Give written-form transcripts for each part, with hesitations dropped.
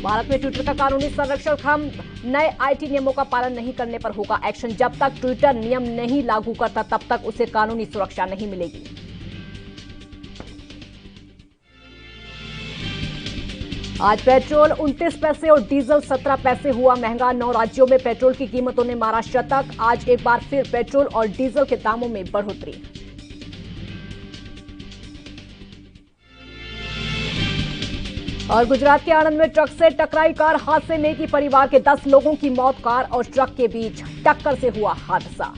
भारत में ट्विटर का कानूनी संरक्षण खत्म, नए आईटी नियमों का पालन नहीं करने पर होगा एक्शन। जब तक ट्विटर नियम नहीं लागू करता तब तक उसे कानूनी सुरक्षा नहीं मिलेगी। आज पेट्रोल 29 पैसे और डीजल 17 पैसे हुआ महंगा। 9 राज्यों में पेट्रोल की कीमतों ने मारा शतक। आज एक बार फिर पेट्रोल और डीजल के दामों में बढ़ोतरी। और गुजरात के आणंद में ट्रक से टकराई कार, हादसे में एक परिवार के 10 लोगों की मौत। कार और ट्रक के बीच टक्कर से हुआ हादसा।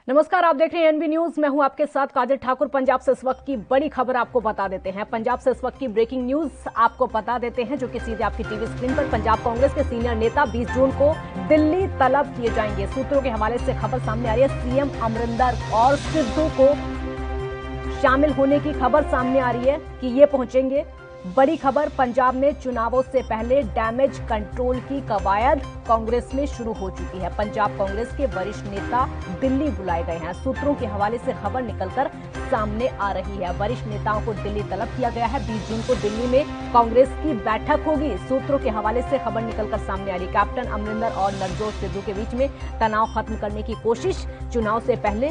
नमस्कार, आप देख रहे हैं एनबी न्यूज। मैं हूं आपके साथ काजल ठाकुर। पंजाब से इस वक्त की बड़ी खबर आपको बता देते हैं। पंजाब से इस वक्त की ब्रेकिंग न्यूज आपको बता देते हैं, जो कि सीधे आपकी टीवी स्क्रीन पर। पंजाब कांग्रेस के सीनियर नेता 20 जून को दिल्ली तलब किए जाएंगे। सूत्रों के हवाले से खबर सामने आ रही है। सीएम अमरिंदर और सिद्धू को शामिल होने की खबर सामने आ रही है कि ये पहुंचेंगे। बड़ी खबर, पंजाब में चुनावों से पहले डैमेज कंट्रोल की कवायद कांग्रेस में शुरू हो चुकी है। पंजाब कांग्रेस के वरिष्ठ नेता दिल्ली बुलाए गए हैं। सूत्रों के हवाले से खबर निकलकर सामने आ रही है। वरिष्ठ नेताओं को दिल्ली तलब किया गया है। 20 जून को दिल्ली में कांग्रेस की बैठक होगी। सूत्रों के हवाले से खबर निकलकर सामने आ रही। कैप्टन अमरिंदर और नवजोत सिद्धू के बीच में तनाव खत्म करने की कोशिश चुनाव से पहले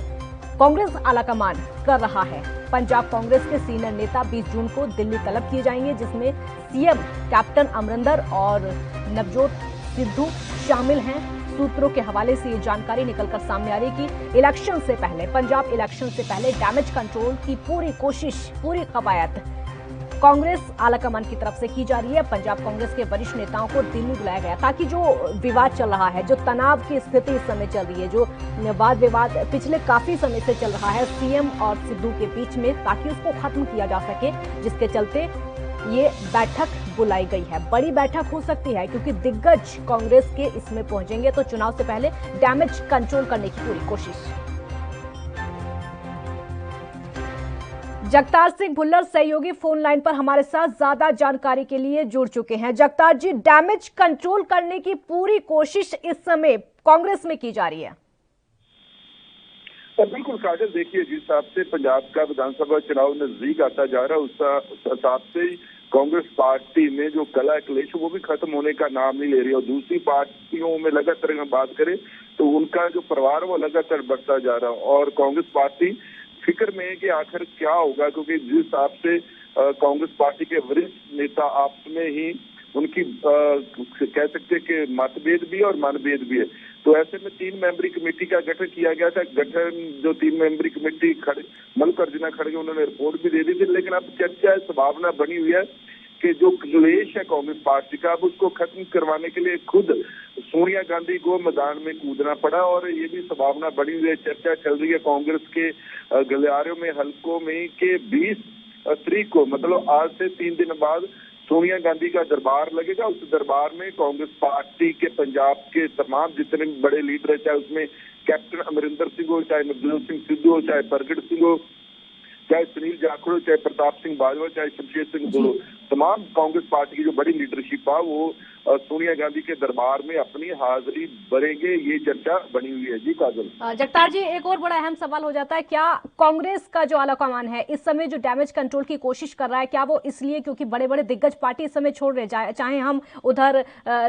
कांग्रेस आलाकमान कर रहा है। पंजाब कांग्रेस के सीनियर नेता 20 जून को दिल्ली तलब किए जाएंगे, जिसमें सीएम कैप्टन अमरिंदर और नवजोत सिद्धू शामिल हैं। सूत्रों के हवाले से ये जानकारी निकलकर सामने आ रही कि इलेक्शन से पहले, पंजाब इलेक्शन से पहले डैमेज कंट्रोल की पूरी कोशिश, पूरी कवायद कांग्रेस आलाकमान की तरफ से की जा रही है। पंजाब कांग्रेस के वरिष्ठ नेताओं को दिल्ली बुलाया गया ताकि जो विवाद चल रहा है, जो तनाव की स्थिति इस समय चल रही है, जो वाद विवाद पिछले काफी समय से चल रहा है सीएम और सिद्धू के बीच में, ताकि उसको खत्म किया जा सके, जिसके चलते ये बैठक बुलाई गई है। बड़ी बैठक हो सकती है क्योंकि दिग्गज कांग्रेस के इसमें पहुंचेंगे, तो चुनाव से पहले डैमेज कंट्रोल करने की पूरी कोशिश। जगतार सिंह भुल्लर सहयोगी फोन लाइन पर हमारे साथ ज्यादा जानकारी के लिए जुड़ चुके हैं। जगतार जी, डैमेज कंट्रोल करने की पूरी कोशिश इस समय कांग्रेस में की जा रही है। बिल्कुल काजल, देखिए जिस हिसाब से पंजाब का विधानसभा चुनाव नजदीक आता जा रहा है, उस हिसाब से कांग्रेस पार्टी में जो कला क्लेश वो भी खत्म होने का नाम नहीं ले रही। और दूसरी पार्टियों में लगातार हम बात करें तो उनका जो परिवार वो लगातार बढ़ता जा रहा है। और कांग्रेस पार्टी फिक्र में है कि आखिर क्या होगा, क्योंकि जिस हिसाब से कांग्रेस पार्टी के वरिष्ठ नेता आपस में ही उनकी कह सकते हैं कि मतभेद भी है और मनभेद भी है। तो ऐसे में 3 मेंबरी कमेटी का गठन किया गया था। जो 3 मेंबरी कमेटी मल्लिकार्जुन खड़गे उन्होंने रिपोर्ट भी दे दी थी, लेकिन अब चर्चा संभावना बनी हुई है कि जो क्लेश है कांग्रेस पार्टी का, अब उसको खत्म करवाने के लिए खुद सोनिया गांधी को मैदान में कूदना पड़ा। और ये भी संभावना बनी हुई है, चर्चा चल रही है कांग्रेस के गलियारों में, हलकों में, कि 20 तारीख को, मतलब आज से 3 दिन बाद सोनिया गांधी का दरबार लगेगा। उस दरबार में कांग्रेस पार्टी के पंजाब के तमाम जितने बड़े लीडर है, चाहे उसमें कैप्टन अमरिंदर सिंह हो, चाहे नवजोत सिंह सिद्धू हो, चाहे प्रगट सिंह हो, चाहे सुनील जाखड़ हो, चाहे प्रताप सिंह बाजवा, चाहे शमशेर सिंह गोलो, तमाम कांग्रेस पार्टी की जो बड़ी लीडरशिप है वो सोनिया गांधी के दरबार में अपनी हाजिरी भरेंगे, ये चर्चा बनी हुई है। जी काजल। जगतार जी, एक और बड़ा अहम सवाल हो जाता है, क्या कांग्रेस का जो आलाकमान है इस समय जो डैमेज कंट्रोल की कोशिश कर रहा है, क्या वो इसलिए क्योंकि बड़े बड़े दिग्गज पार्टी इस समय छोड़ रहे, चाहे हम उधर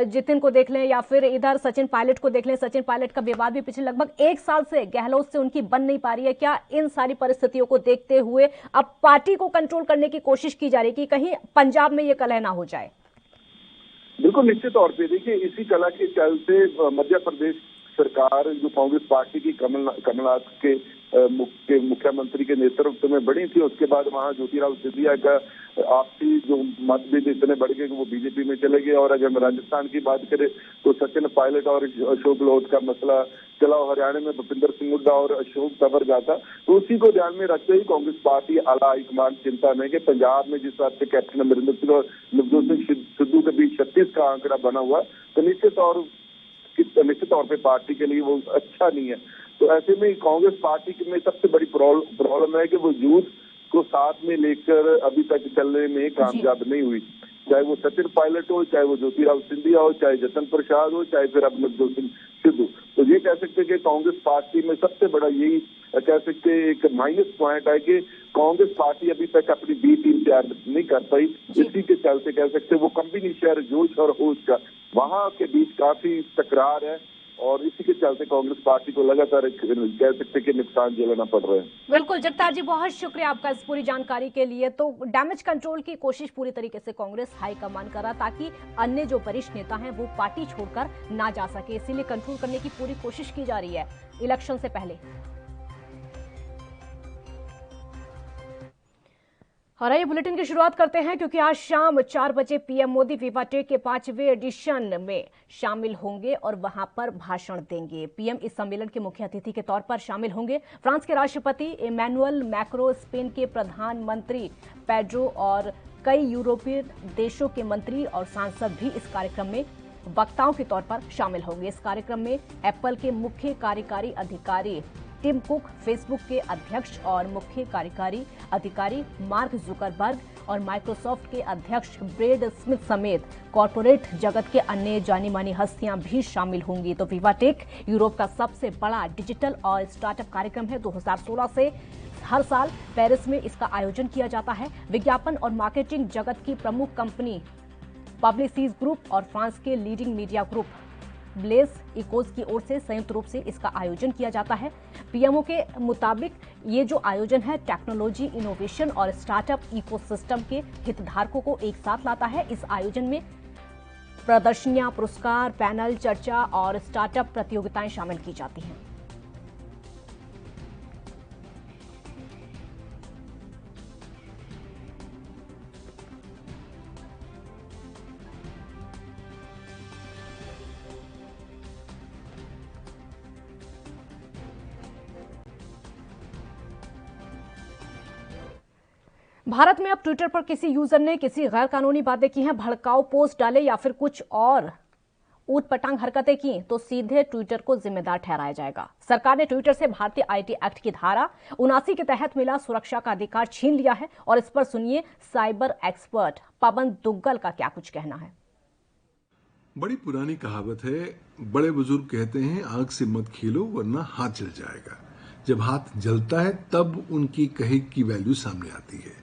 जितिन को देख लें या फिर इधर सचिन पायलट को देख लें। सचिन पायलट का विवाद भी पिछले लगभग 1 साल से गहलोत से उनकी बन नहीं पा रही है। क्या इन सारी परिस्थितियों को देखते हुए अब पार्टी को कंट्रोल करने की कोशिश की जा रही है कि कहीं पंजाब में ये कलह ना हो जाए? बिल्कुल, निश्चित तौर पे देखिए, इसी कला के चलते मध्य प्रदेश सरकार जो कांग्रेस पार्टी की कमलनाथ के मुख्यमंत्री के नेतृत्व में बड़ी थी, उसके बाद वहां ज्योतिराव सिंधिया का आपसी जो मतभेद इतने बढ़ गए कि वो बीजेपी में चले गए। और अगर हम राजस्थान की बात करें तो सचिन पायलट और अशोक गहलोत का मसला चला, हरियाणा में भूपिंदर सिंह हुड्डा और अशोक तंवर था। तो उसी को ध्यान में रखते ही कांग्रेस पार्टी आला हाईकमान चिंता में कि पंजाब में जिस हिसाब से कैप्टन अमरिंदर सिंह और नवजोत सिंह सिद्धू के बीच 36 का आंकड़ा बना हुआ, तो निश्चित तौर पे पार्टी के लिए वो अच्छा नहीं है। तो ऐसे में कांग्रेस पार्टी में सबसे बड़ी प्रॉब्लम है कि वो यूथ को साथ में लेकर अभी तक चलने में कामयाब नहीं हुई। चाहे वो सचिन पायलट हो, चाहे वो ज्योतिराव सिंधिया हो, चाहे जतन प्रसाद हो, चाहे फिर अब नवजोत सिंह सिद्धू। तो ये कह सकते हैं कि कांग्रेस पार्टी में सबसे बड़ा यही कह सकते हैं एक माइनस पॉइंट है कि कांग्रेस पार्टी अभी तक अपनी बी टीम तैयार नहीं कर पाई। इसी के चलते कह सकते हैं वो कॉम्बिनेशन जोश और होश का वहां के बीच काफी तकरार है और इसी के चलते कांग्रेस पार्टी को लगातार कह सकते हैं कि नुकसान झेलना पड़ रहा है। बिल्कुल जगतार जी, बहुत शुक्रिया आपका इस पूरी जानकारी के लिए। तो डैमेज कंट्रोल की कोशिश पूरी तरीके से कांग्रेस हाईकमान कर रहा ताकि अन्य जो वरिष्ठ नेता हैं वो पार्टी छोड़कर ना जा सके, इसीलिए कंट्रोल करने की पूरी कोशिश की जा रही है इलेक्शन से पहले। और आइए बुलेटिन की शुरुआत करते हैं, क्योंकि आज शाम 4 बजे पीएम मोदी विवाटेक के 5वें एडिशन में शामिल होंगे और वहां पर भाषण देंगे। पीएम इस सम्मेलन के मुख्य अतिथि के तौर पर शामिल होंगे। फ्रांस के राष्ट्रपति इमैनुअल मैक्रो, स्पेन के प्रधानमंत्री पेड्रो और कई यूरोपीय देशों के मंत्री और सांसद भी इस कार्यक्रम में वक्ताओं के तौर पर शामिल होंगे। इस कार्यक्रम में एप्पल के मुख्य कार्यकारी अधिकारी टिम कुक, फेसबुक के अध्यक्ष और मुख्य कार्यकारी अधिकारी मार्क जुकरबर्ग और माइक्रोसॉफ्ट के अध्यक्ष ब्रैड स्मिथ समेत कॉर्पोरेट जगत के अन्य जानी मानी हस्तियां भी शामिल होंगी। तो विवाटेक यूरोप का सबसे बड़ा डिजिटल और स्टार्टअप कार्यक्रम है। 2016 से हर साल पेरिस में इसका आयोजन किया जाता है। विज्ञापन और मार्केटिंग जगत की प्रमुख कंपनी पब्लिसीज ग्रुप और फ्रांस के leading media group Les Echos की ओर से संयुक्त रूप से इसका आयोजन किया जाता है। पीएमओ के मुताबिक ये जो आयोजन है टेक्नोलॉजी, इनोवेशन और स्टार्टअप इकोसिस्टम के हितधारकों को एक साथ लाता है। इस आयोजन में प्रदर्शनियां, पुरस्कार, पैनल चर्चा और स्टार्टअप प्रतियोगिताएं शामिल की जाती हैं। भारत में अब ट्विटर पर किसी यूजर ने किसी गैर कानूनी बातें की हैं, भड़काऊ पोस्ट डाले या फिर कुछ और ऊटपटांग हरकतें की तो सीधे ट्विटर को जिम्मेदार ठहराया जाएगा। सरकार ने ट्विटर से भारतीय आईटी एक्ट की धारा 79 के तहत मिला सुरक्षा का अधिकार छीन लिया है और इस पर सुनिए साइबर एक्सपर्ट पवन दुग्गल का क्या कुछ कहना है। बड़ी पुरानी कहावत है, बड़े बुजुर्ग कहते हैं आग से मत खेलो वरना हाथ जल जाएगा। जब हाथ जलता है तब उनकी कहे की वैल्यू सामने आती है।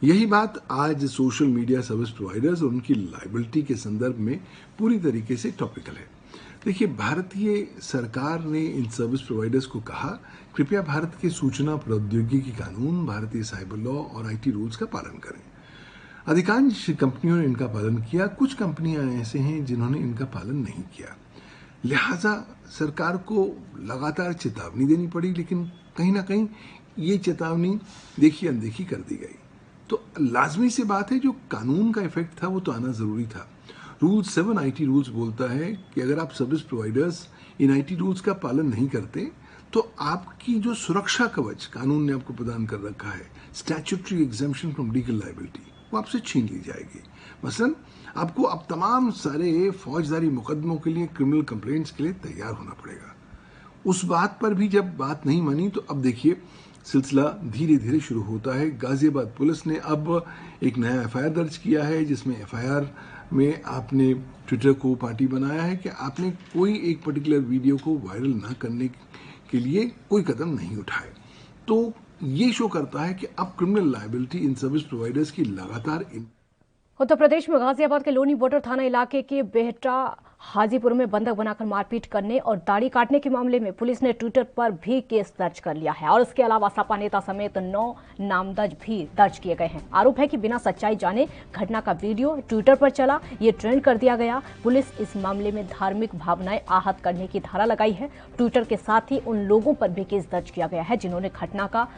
यही बात आज सोशल मीडिया सर्विस प्रोवाइडर्स और उनकी लायबिलिटी के संदर्भ में पूरी तरीके से टॉपिकल है। देखिए, भारतीय सरकार ने इन सर्विस प्रोवाइडर्स को कहा, कृपया भारत के सूचना प्रौद्योगिकी कानून, भारतीय साइबर लॉ और आईटी रूल्स का पालन करें। अधिकांश कंपनियों ने इनका पालन किया, कुछ कंपनियां ऐसे हैं जिन्होंने इनका पालन नहीं किया। लिहाजा सरकार को लगातार चेतावनी देनी पड़ी, लेकिन कहीं ना कहीं ये चेतावनी देखी अनदेखी कर दी गई। तो लाजमी सी बात है, जो कानून का इफेक्ट था वो तो आना जरूरी था। रूल 7 आईटी रूल्स बोलता है कि अगर आप service providers in IT rules का पालन नहीं करते तो आपकी जो सुरक्षा कवच कानून ने आपको प्रदान कर रखा है, statutory exemption from legal liability, वो आपसे छीन ली जाएगी। मसलन आपको अब तमाम सारे फौजदारी मुकदमों के लिए, क्रिमिनल कंप्लेंट्स के लिए तैयार होना पड़ेगा। उस बात पर भी जब बात नहीं मानी तो अब देखिए सिलसिला धीरे धीरे शुरू होता है। गाजियाबाद पुलिस ने अब एक नया एफआईआर दर्ज किया है, जिसमें एफआईआर में आपने ट्विटर को पार्टी बनाया है कि आपने कोई एक पर्टिकुलर वीडियो को वायरल ना करने के लिए कोई कदम नहीं उठाए। तो ये शो करता है कि अब criminal liability in service providers की लगातार उत्तर प्रदेश में गाजियाबाद के लोनी बॉर्डर थाना इलाके के बेहटा हाजीपुर में बंधक बनाकर मारपीट करने और दाढ़ी काटने के मामले में पुलिस ने ट्विटर पर भी केस दर्ज कर लिया है और इसके अलावा सपा नेता समेत 9 नामदर्ज भी दर्ज किए गए हैं। आरोप है कि बिना सच्चाई जाने घटना का वीडियो ट्विटर पर चला, ये ट्रेंड कर दिया गया। पुलिस इस मामले में धार्मिक भावनाएं आहत करने की धारा लगाई है। ट्विटर के साथ ही उन लोगों पर भी केस दर्ज किया गया है जिन्होंने घटना का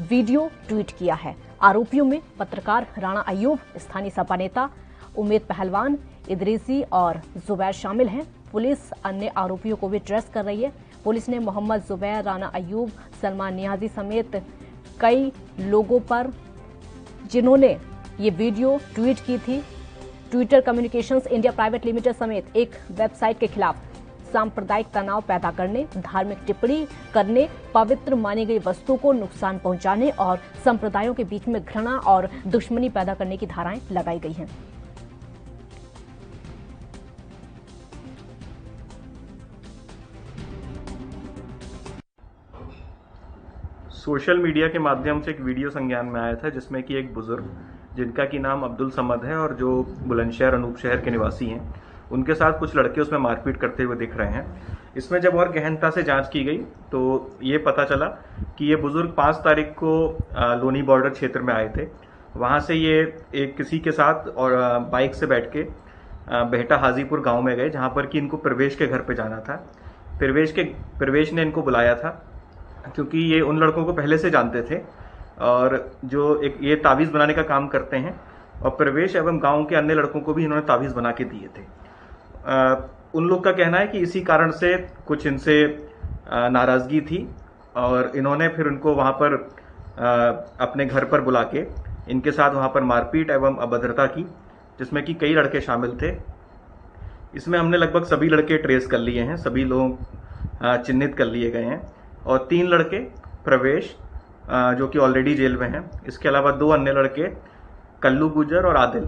वीडियो ट्वीट किया है। आरोपियों में पत्रकार राणा अयूब, स्थानीय सपा नेता उमेद पहलवान, इदरीसी और जुबैर शामिल हैं। पुलिस अन्य आरोपियों को भी ट्रेस कर रही है। पुलिस ने मोहम्मद जुबैर, राणा अयूब, सलमान नियाजी समेत कई लोगों पर जिन्होंने ये वीडियो ट्वीट की थी, Twitter communications India private limited समेत एक वेबसाइट के खिलाफ सांप्रदायिक तनाव पैदा करने, धार्मिक टिप्पणी करने, पवित्र मानी गई वस्तु को नुकसान पहुंचाने और संप्रदायों के बीच में घृणा और दुश्मनी पैदा करने की धाराएं लगाई गई हैं। सोशल मीडिया के माध्यम से एक वीडियो संज्ञान में आया था जिसमें कि एक बुजुर्ग जिनका कि नाम अब्दुल समद है और जो बुलंदशहर अनूप शहर के निवासी हैं, उनके साथ कुछ लड़के उसमें मारपीट करते हुए दिख रहे हैं। इसमें जब और गहनता से जांच की गई तो ये पता चला कि ये बुजुर्ग 5 तारीख को लोनी बॉर्डर क्षेत्र में आए थे। वहाँ से ये एक किसी के साथ और बाइक से बैठ के बेहटा हाजीपुर गाँव में गए, जहाँ पर कि इनको प्रवेश के घर पर जाना था। प्रवेश ने इनको बुलाया था क्योंकि ये उन लड़कों को पहले से जानते थे और जो एक ये तावीज़ बनाने का काम करते हैं, और प्रवेश एवं गांव के अन्य लड़कों को भी इन्होंने तावीज़ बना के दिए थे। उन लोग का कहना है कि इसी कारण से कुछ इनसे नाराज़गी थी और इन्होंने फिर उनको वहाँ पर अपने घर पर बुला के इनके साथ वहाँ पर मारपीट एवं अभद्रता की, जिसमें कि कई लड़के शामिल थे। इसमें हमने लगभग सभी लड़के ट्रेस कर लिए हैं, सभी लोग चिन्हित कर लिए गए हैं और 3 लड़के प्रवेश जो कि ऑलरेडी जेल में हैं, इसके अलावा 2 अन्य लड़के कल्लू गुजर और आदिल,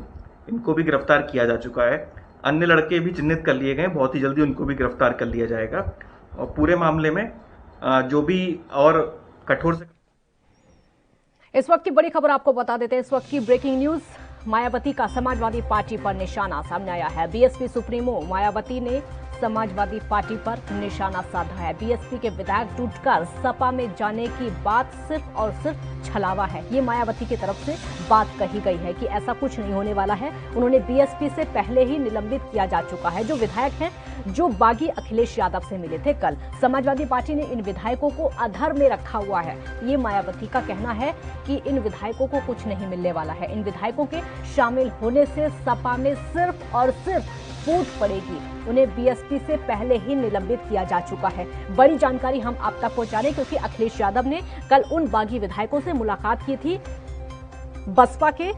इनको भी गिरफ्तार किया जा चुका है। अन्य लड़के भी चिन्हित कर लिए गए, बहुत ही जल्दी उनको भी गिरफ्तार कर लिया जाएगा और पूरे मामले में जो भी और कठोर से। इस वक्त की बड़ी खबर आपको बता देते हैं। इस वक्त की ब्रेकिंग न्यूज, मायावती का समाजवादी पार्टी पर निशाना सामने आया है। बीएसपी सुप्रीमो मायावती ने समाजवादी पार्टी पर निशाना साधा है। बीएसपी के विधायक टूटकर सपा में जाने की बात सिर्फ और सिर्फ छलावा है। ये मायावती की तरफ से बात कही गई है कि ऐसा कुछ नहीं होने वाला है। उन्होंने बीएसपी से पहले ही निलंबित किया जा चुका है। जो विधायक हैं जो बागी अखिलेश यादव से मिले थे कल, समाजवादी पार्टी ने इन विधायकों को अधर में रखा हुआ है। ये मायावती का कहना है कि इन विधायकों को कुछ नहीं मिलने वाला है। इन विधायकों के शामिल होने से सपा में सिर्फ और सिर्फ फूट पड़ेगी। उन्हें बीएसपी से पहले ही निलंबित किया जा चुका है। बड़ी जानकारी हम आप तक पहुंचा रहे हैं क्योंकि अखिलेश यादव ने कल उन बागी विधायकों से मुलाकात की थी बसपा के,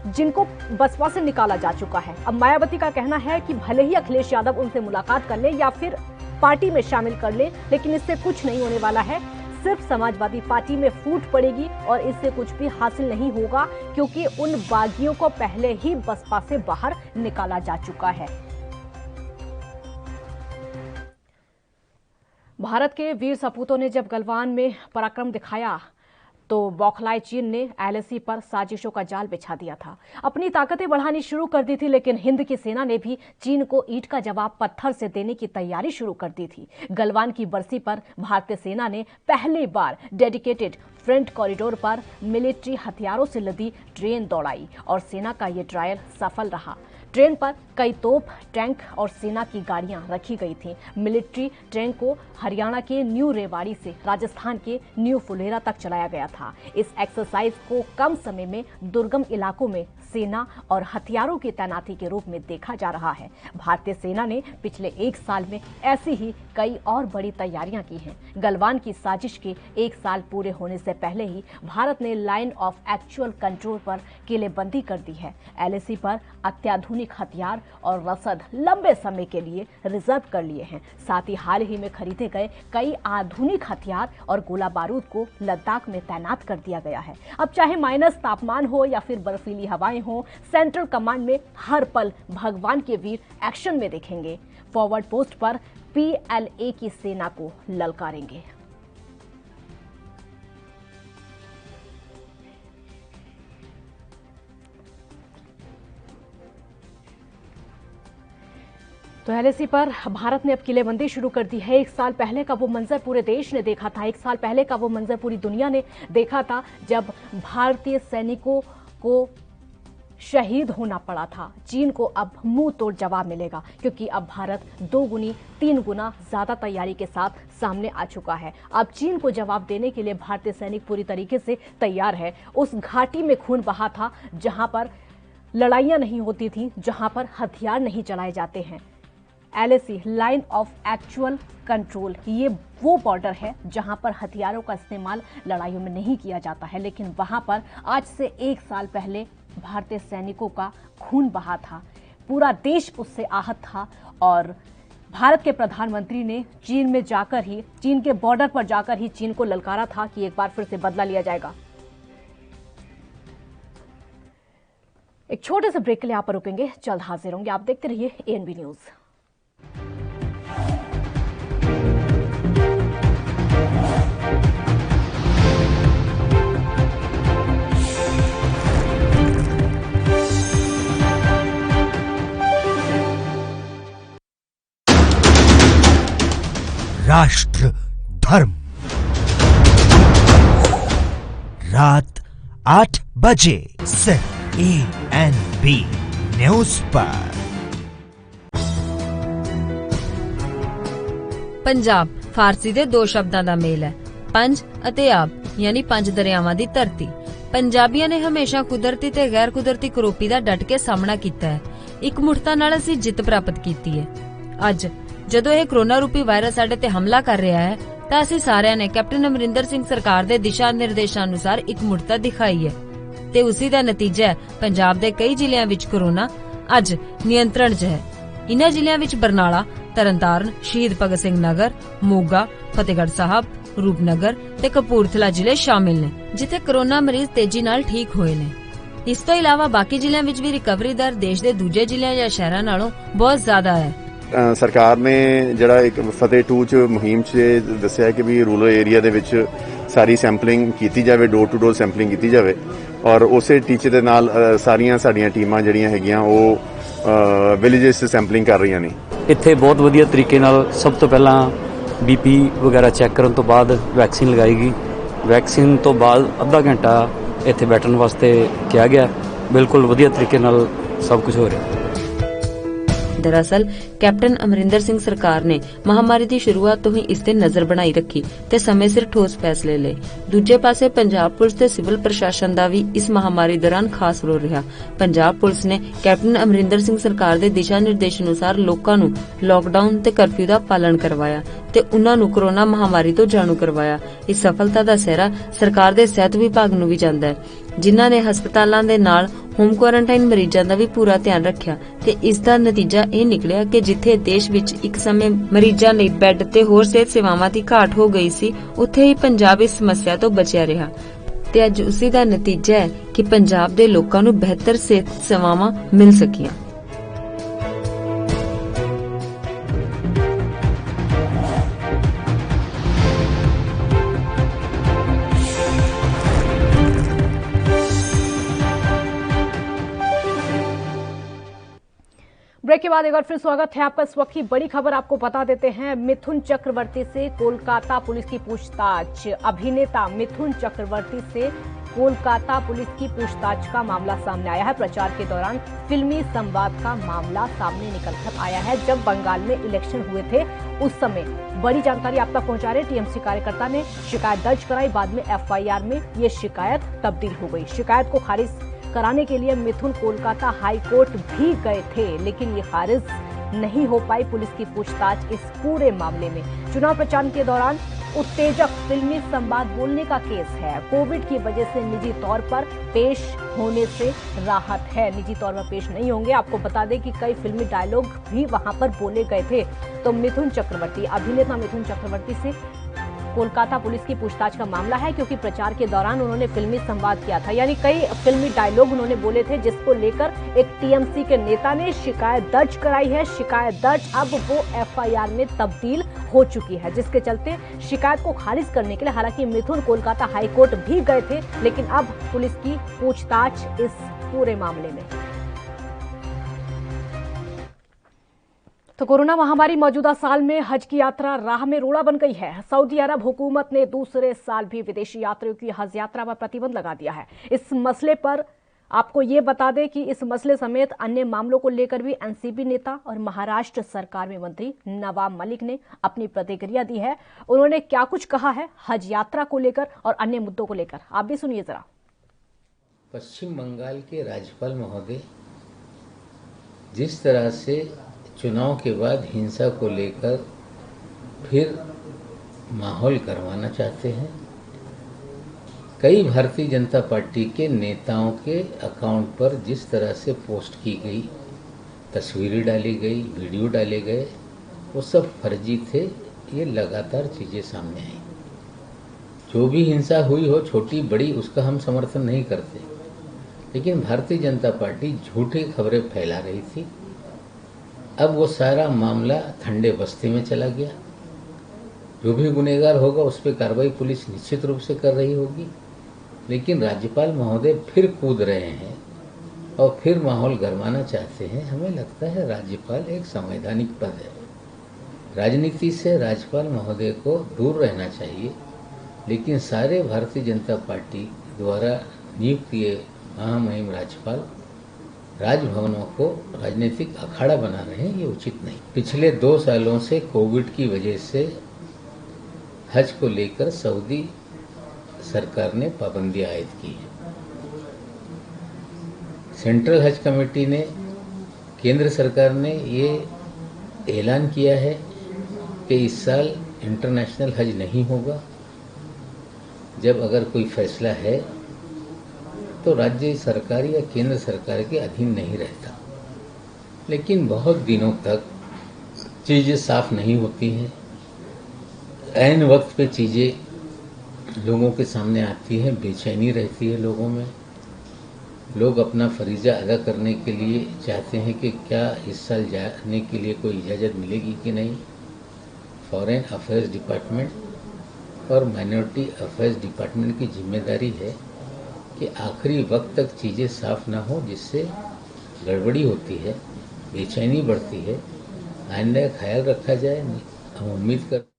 जिनको बसपा से निकाला जा चुका है। अब मायावती का कहना है कि भले ही अखिलेश यादव उनसे मुलाकात कर ले या फिर पार्टी में शामिल कर ले, लेकिन इससे कुछ नहीं होने वाला है। सिर्फ समाजवादी पार्टी में फूट पड़ेगी और इससे कुछ भी हासिल नहीं होगा क्योंकि उन बागियों को पहले ही बसपा से बाहर निकाला जा चुका है। भारत के वीर सपूतों ने जब गलवान में पराक्रम दिखाया तो बौखलाए चीन ने एलएसी पर साजिशों का जाल बिछा दिया था। अपनी ताकतें बढ़ानी शुरू कर दी थी, लेकिन हिंद की सेना ने भी चीन को ईंट का जवाब पत्थर से देने की तैयारी शुरू कर दी थी। गलवान की बरसी पर भारतीय सेना ने पहली बार डेडिकेटेड फ्रंट कॉरिडोर पर मिलिट्री हथियारों से लदी ट्रेन दौड़ाई और सेना का ये ट्रायल सफल रहा। ट्रेन पर कई तोप, टैंक और सेना की गाड़ियां रखी गई थीं। मिलिट्री ट्रेन को हरियाणा के न्यू रेवाड़ी से राजस्थान के न्यू फुलेरा तक चलाया गया था। इस एक्सरसाइज को कम समय में दुर्गम इलाकों में सेना और हथियारों की तैनाती के रूप में देखा जा रहा है। भारतीय सेना ने पिछले 1 साल में ऐसी ही कई और बड़ी तैयारियां की हैं। गलवान की साजिश के 1 साल पूरे होने से पहले ही भारत ने लाइन ऑफ एक्चुअल कंट्रोल पर किलेबंदी कर दी है। एलएसी पर अत्याधुनिक हथियार और रसद लंबे समय के लिए रिजर्व कर लिए हैं। साथ ही हाल ही में खरीदे गए कई आधुनिक हथियार और गोला बारूद को लद्दाख में तैनात कर दिया गया है। अब चाहे माइनस तापमान हो या फिर बर्फीली हवाएं हो, सेंट्रल कमांड में हर पल भगवान के वीर एक्शन में देखेंगे। फॉरवर्ड पोस्ट पर पीएलए की सेना को ललकारेंगे। तो एलएसी पर भारत ने अब किलेबंदी शुरू कर दी है। 1 साल पहले का वो मंजर पूरे देश ने देखा था, 1 साल पहले का वो मंजर पूरी दुनिया ने देखा था जब भारतीय सैनिकों को शहीद होना पड़ा था। चीन को अब मुंह तोड़ जवाब मिलेगा क्योंकि अब भारत 2 गुनी 3 गुना ज्यादा तैयारी के साथ सामने आ चुका है। अब चीन को जवाब देने के लिए भारतीय सैनिक पूरी तरीके से तैयार है। उस घाटी में खून बहा था जहां पर लड़ाइयां नहीं होती थी, जहां पर हथियार नहीं चलाए जाते हैं। LAC line of actual control, ये वो बॉर्डर है जहां पर हथियारों का इस्तेमाल लड़ाइयों में नहीं किया जाता है, लेकिन वहां पर आज से 1 साल पहले भारतीय सैनिकों का खून बहा था। पूरा देश उससे आहत था और भारत के प्रधानमंत्री ने चीन के बॉर्डर पर जाकर ही चीन को ललकारा था कि एक बार फिर से बदला लिया जाएगा। एक छोटे से ब्रेक के लिए आप पर रुकेंगे, जल्द हाजिर होंगे। आप देखते रहिए एएनबी न्यूज। राष्ट्र धर्म रात 8 बजे सिर्फ एएनबी न्यूज पर। ਪੰਜਾਬ ਫਾਰਸੀ ਦੇ ਦੋ ਸ਼ਬਦਾਂ ਦਾ ਮੇਲ ਹੈ, ਪੰਜ ਅਤੇ ਆਬ, ਯਾਨੀ ਪੰਜ ਦਰਿਆਵਾਂ ਦੀ ਧਰਤੀ। ਪੰਜਾਬੀਆਂ ਨੇ ਹਮੇਸ਼ਾ ਕੁਦਰਤੀ ਤੇ ਗੈਰ ਕੁਦਰਤੀ ਕਰੋਪੀ ਦਾ ਡਟ ਕੇ ਸਾਹਮਣਾ ਕੀਤਾ ਹੈ। ਇੱਕ ਮੁਠਤਾ ਨਾਲ ਅਸੀਂ ਜਿੱਤ ਪ੍ਰਾਪਤ ਕੀਤੀ ਹੈ। ਅੱਜ ਜਦੋਂ ਇਹ ਕਰੋਨਾ ਰੂਪੀ ਵਾਇਰਸ ਸਾਡੇ ਤੇ ਹਮਲਾ ਕਰ ਰਿਹਾ ਹੈ ਤਾਂ ਅਸੀਂ ਸਾਰਿਆਂ ਨੇ ਕੈਪਟਨ ਅਮਰਿੰਦਰ ਸਿੰਘ ਸਰਕਾਰ ਦੇ ਦਿਸ਼ਾ ਨਿਰਦੇਸ਼ਾਂ ਅਨੁਸਾਰ ਇੱਕ ਮੁਠਤਾ ਦਿਖਾਈ ਹੈ ਤੇ ਉਸੇ ਦਾ ਨਤੀਜਾ ਹੈ ਪੰਜਾਬ ਦੇ ਕਈ ਜ਼ਿਲ੍ਹਿਆਂ ਵਿੱਚ ਕਰੋਨਾ ਅੱਜ ਨਿਯੰਤਰਣ 'ਚ ਹੈ। ਇਨ੍ਹਾਂ ਜ਼ਿਲ੍ਹਿਆਂ ਵਿੱਚ ਬਰਨਾਲਾ, ਤਰਨਤਾਰਨ, ਸ਼ਹੀਦ ਭਗਤ ਸਿੰਘ ਨਗਰ, ਮੋਗਾ, ਫਤਿਹਗੜ੍ਹ ਸਾਹਿਬ, ਰੂਪਨਗਰ ਤੇ ਕਪੂਰਥਲਾ ਜ਼ਿਲ੍ਹੇ ਸ਼ਾਮਿਲ ਨੇ, ਜਿੱਥੇ ਕਰੋਨਾ ਮਰੀਜ਼ ਤੇਜ਼ੀ ਨਾਲ ਠੀਕ ਹੋਏ ਨੇ। ਇਸ ਤੋਂ ਇਲਾਵਾ ਬਾਕੀ ਜ਼ਿਲ੍ਹਿਆਂ ਵਿੱਚ ਵੀ ਰਿਕਵਰੀ ਦਰ ਦੇਸ਼ ਦੇ ਦੂਜੇ ਜ਼ਿਲ੍ਹਿਆਂ ਜਾਂ ਸ਼ਹਿਰਾਂ ਨਾਲੋਂ ਬਹੁਤ ਜ਼ਿਆਦਾ ਹੈ। ਸਰਕਾਰ ਨੇ ਜਿਹੜਾ ਇੱਕ ਫਤਿਹ 2 ਚ ਮੁਹਿੰਮ 'ਚ ਦੱਸਿਆ ਕਿ ਵੀ ਰੂਰਲ ਏਰੀਆ ਦੇ ਵਿੱਚ ਸਾਰੀ ਸੈਂਪਲਿੰਗ ਕੀਤੀ ਜਾਵੇ, ਡੋਰ ਟੂ ਡੋਰ ਸੈਂਪਲਿੰਗ ਕੀਤੀ ਜਾਵੇ, ਔਰ ਉਸੇ ਟੀਚੇ ਦੇ ਨਾਲ ਸਾਰੀਆਂ ਸਾਡੀਆਂ ਟੀਮਾਂ ਜਿਹੜੀਆਂ ਹੈਗੀਆਂ ਉਹ ਵਿਲੇजेस 'ਚ ਸੈਂਪਲਿੰਗ ਕਰ ਰਹੀਆਂ ਨੇ। ਇੱਥੇ ਬਹੁਤ ਵਧੀਆ ਤਰੀਕੇ ਨਾਲ ਸਭ ਤੋਂ ਪਹਿਲਾਂ ਬੀਪੀ ਵਗੈਰਾ ਚੈੱਕ ਕਰਨ ਤੋਂ ਬਾਅਦ ਵੈਕਸੀਨ ਲਗਾਈ ਗਈ। ਵੈਕਸੀਨ ਤੋਂ ਬਾਅਦ ਅੱਧਾ ਘੰਟਾ ਇੱਥੇ ਬੈਠਣ ਵਾਸਤੇ ਕਿਹਾ ਗਿਆ। ਬਿਲਕੁਲ ਵਧੀਆ ਤਰੀਕੇ ਨਾਲ ਸਭ ਕੁਝ ਹੋ ਰਿਹਾ। ਦਰਅਸਲ ਕੈਪਟਨ ਅਮਰਿੰਦਰ ਸਿੰਘ ਸਰਕਾਰ ਨੇ ਮਹਾਮਾਰੀ ਦੀ ਸ਼ੁਰੂਆਤ ਤੋਂ ਹੀ ਇਸ ਤੇ ਨਜ਼ਰ ਬਣਾਈ ਰੱਖੀ ਤੇ ਸਮੇਂ ਸਿਰ ਠੋਸ ਫੈਸਲੇ ਲਏ। ਦੂਜੇ ਪਾਸੇ ਪੰਜਾਬ ਪੁਲਿਸ ਤੇ ਸਿਵਲ ਪ੍ਰਸ਼ਾਸਨ ਦਾ ਵੀ ਇਸ ਮਹਾਮਾਰੀ ਦੌਰਾਨ ਖਾਸ ਰੋਲ ਰਿਹਾ। ਪੰਜਾਬ ਪੁਲਿਸ ਨੇ ਕੈਪਟਨ ਅਮਰਿੰਦਰ ਸਿੰਘ ਸਰਕਾਰ ਦੇ ਦਿਸ਼ਾ ਨਿਰਦੇਸ਼ ਅਨੁਸਾਰ ਲੋਕਾਂ ਨੂੰ ਲਾਕਡਾਊਨ ਤੇ ਕਰਫਿਊ ਦਾ ਪਾਲਣ ਕਰਵਾਇਆ ਤੇ ਉਨ੍ਹਾਂ ਨੂੰ ਕਰੋਨਾ ਮਹਾਮਾਰੀ ਤੋਂ ਜਾਣੂ ਕਰਵਾਇਆ। ਇਸ ਸਫਲਤਾ ਦਾ ਸਿਹਰਾ ਸਰਕਾਰ ਦੇ ਸਿਹਤ ਵਿਭਾਗ ਨੂੰ ਵੀ ਜਾਂਦਾ ਹੈ, ਜਿਨ੍ਹਾਂ ਨੇ ਹਸਪਤਾਲਾਂ ਦੇ ਨਾਲ ਹੋਮ ਕੁਆਰੰਟਾਈਨ ਮਰੀਜ਼ਾਂ ਦਾ ਵੀ ਪੂਰਾ ਧਿਆਨ ਰੱਖਿਆ ਤੇ ਇਸ ਦਾ ਨਤੀਜਾ ਇਹ ਨਿਕਲਿਆ ਕਿ ਜਿੱਥੇ ਦੇਸ਼ ਵਿੱਚ ਇੱਕ ਸਮੇਂ ਮਰੀਜ਼ਾਂ ਲਈ ਬੈੱਡ ਤੇ ਹੋਰ ਸਿਹਤ ਸੇਵਾਵਾਂ ਦੀ ਘਾਟ ਹੋ ਗਈ ਸੀ, ਉੱਥੇ ਹੀ ਪੰਜਾਬ ਇਸ ਸਮੱਸਿਆ ਤੋਂ ਬਚਿਆ ਰਿਹਾ ਤੇ ਅੱਜ ਉਸੇ ਦਾ ਨਤੀਜਾ ਹੈ ਕਿ ਪੰਜਾਬ ਦੇ ਲੋਕਾਂ ਨੂੰ ਬਿਹਤਰ ਸਿਹਤ ਸੇਵਾਵਾਂ ਮਿਲ ਸਕੀਆਂ। ब्रेक के बाद एक बार फिर स्वागत है आपका। इस वक्त की बड़ी खबर आपको बता देते हैं। मिथुन चक्रवर्ती से कोलकाता पुलिस की पूछताछ। अभिनेता मिथुन चक्रवर्ती से कोलकाता पुलिस की पूछताछ का मामला सामने आया है। प्रचार के दौरान फिल्मी संवाद का मामला सामने निकलकर आया है। जब बंगाल में इलेक्शन हुए थे उस समय बड़ी जानकारी आप तक पहुंचा रहे टीएमसी कार्यकर्ता ने शिकायत दर्ज कराई। बाद में एफआईआर में ये शिकायत तब्दील हो गई। शिकायत को खारिज कराने के लिए मिथुन कोलकाता हाई कोर्ट भी गए थे, लेकिन ये खारिज नहीं हो पाई। पुलिस की पूछताछ इस पूरे मामले में चुनाव प्रचार के दौरान उत्तेजक फिल्मी संवाद बोलने का केस है। कोविड की वजह से निजी तौर पर पेश होने से राहत है। निजी तौर पर पेश नहीं होंगे। आपको बता दें कि कई फिल्मी डायलॉग भी वहां पर बोले गए थे। तो मिथुन चक्रवर्ती, अभिनेता मिथुन चक्रवर्ती से कोलकाता पुलिस की पूछताछ का मामला है, क्योंकि प्रचार के दौरान उन्होंने फिल्मी संवाद किया था, यानी कई फिल्मी डायलॉग उन्होंने बोले थे, जिसको लेकर एक टीएमसी के नेता ने शिकायत दर्ज कराई है। शिकायत दर्ज अब वो एफआईआर में तब्दील हो चुकी है, जिसके चलते शिकायत को खारिज करने के लिए हालांकि मिथुन कोलकाता हाई कोर्ट भी गए थे, लेकिन अब पुलिस की पूछताछ इस पूरे मामले में। तो कोरोना महामारी मौजूदा साल में हज की यात्रा राह में रोड़ा बन गई है। सऊदी अरब हुकूमत ने दूसरे साल भी विदेशी यात्रियों की हज यात्रा पर प्रतिबंध लगा दिया है। इस मसले पर आपको ये बता दें कि इस मसले समेत अन्य मामलों को लेकर भी एनसीपी नेता और महाराष्ट्र सरकार में मंत्री नवाब मलिक ने अपनी प्रतिक्रिया दी है। उन्होंने क्या कुछ कहा है हज यात्रा को लेकर और अन्य मुद्दों को लेकर, आप भी सुनिए जरा। पश्चिम बंगाल के राज्यपाल महोदय जिस तरह से चुनाव के बाद हिंसा को लेकर फिर माहौल करवाना चाहते हैं, कई भारतीय जनता पार्टी के नेताओं के अकाउंट पर जिस तरह से पोस्ट की गई, तस्वीरें डाली गई, वीडियो डाले गए, वो सब फर्जी थे। ये लगातार चीज़ें सामने आई। जो भी हिंसा हुई हो, छोटी बड़ी, उसका हम समर्थन नहीं करते, लेकिन भारतीय जनता पार्टी झूठी खबरें फैला रही थी। अब वो सारा मामला ठंडे बस्ती में चला गया। जो भी गुनहगार होगा उस पर कार्रवाई पुलिस निश्चित रूप से कर रही होगी, लेकिन राज्यपाल महोदय फिर कूद रहे हैं और फिर माहौल गरमाना चाहते हैं। हमें लगता है राज्यपाल एक संवैधानिक पद है, राजनीति से राज्यपाल महोदय को दूर रहना चाहिए, लेकिन सारे भारतीय जनता पार्टी द्वारा नियुक्त किए महामहिम राज्यपाल राजभवनों को राजनीतिक अखाड़ा बना रहे हैं, ये उचित नहीं। पिछले 2 सालों से कोविड की वजह से हज को लेकर सऊदी सरकार ने पाबंदी आयद की है। सेंट्रल हज कमेटी ने, केंद्र सरकार ने ये ऐलान किया है कि इस साल इंटरनेशनल हज नहीं होगा। जब अगर कोई फैसला है तो राज्य सरकार या केंद्र सरकार के अधीन नहीं रहता, लेकिन बहुत दिनों तक चीज़ें साफ नहीं होती हैं। ऐन वक्त पे चीज़ें लोगों के सामने आती हैं, बेचैनी रहती है लोगों में। लोग अपना फरीज़ा अदा करने के लिए चाहते हैं कि क्या इस साल जाने के लिए कोई इजाज़त मिलेगी कि नहीं। फॉरेन अफेयर्स डिपार्टमेंट और माइनॉरिटी अफेयर्स डिपार्टमेंट की जिम्मेदारी है कि आखिरी वक्त तक चीज़ें साफ ना हो, जिससे गड़बड़ी होती है, बेचैनी बढ़ती है। आइंदा ख्याल रखा जाए। हम उम्मीद करते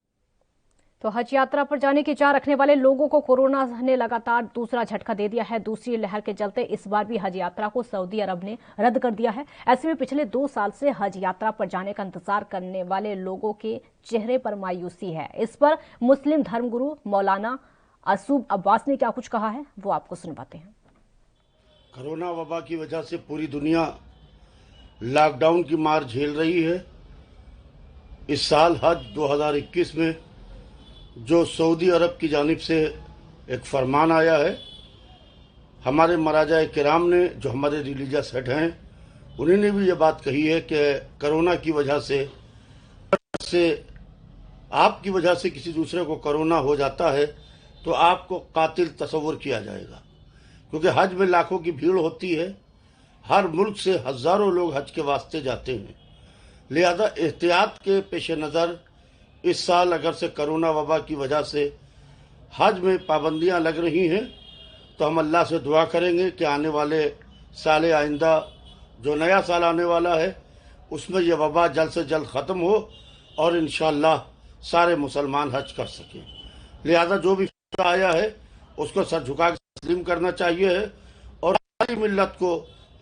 तो हज यात्रा पर जाने की चाह रखने वाले लोगों को कोरोना ने लगातार दूसरा झटका दे दिया है। दूसरी लहर के चलते इस बार भी हज यात्रा को सऊदी अरब ने रद्द कर दिया है। ऐसे में पिछले 2 साल से हज यात्रा पर जाने का इंतजार करने वाले लोगों के चेहरे पर मायूसी है। इस पर मुस्लिम धर्मगुरु मौलाना असूब अब्बास ने क्या कुछ कहा है, वो आपको सुनवाते हैं। कोरोना वबा की वजह से पूरी दुनिया लॉकडाउन की मार झेल रही है। इस साल हज 2021 में जो सऊदी अरब की जानिब से एक फरमान आया है, हमारे मराजा किराम ने, जो हमारे रिलीजियस हेड हैं, उन्होंने भी ये बात कही है कि कोरोना की वजह से आपकी वजह से किसी दूसरे को कोरोना हो जाता है तो आपको कातिल तस्वुर किया जाएगा, क्योंकि हज में लाखों की भीड़ होती है। हर मुल्क से हजारों लोग हज के वास्ते जाते हैं। लिहाजा एहतियात के पेश नज़र इस साल अगर से कोरोना वबा की वजह से हज में पाबंदियां लग रही हैं, तो हम अल्लाह से दुआ करेंगे कि आने वाले साल आइंदा जो नया साल आने वाला है उसमें यह वबा जल्द से जल्द ख़त्म हो और इंशाअल्लाह सारे मुसलमान हज कर सकें। लिहाजा जो भी आया है उसको सर झुका के तस्लीम करना चाहिए है और सारी मिल्लत को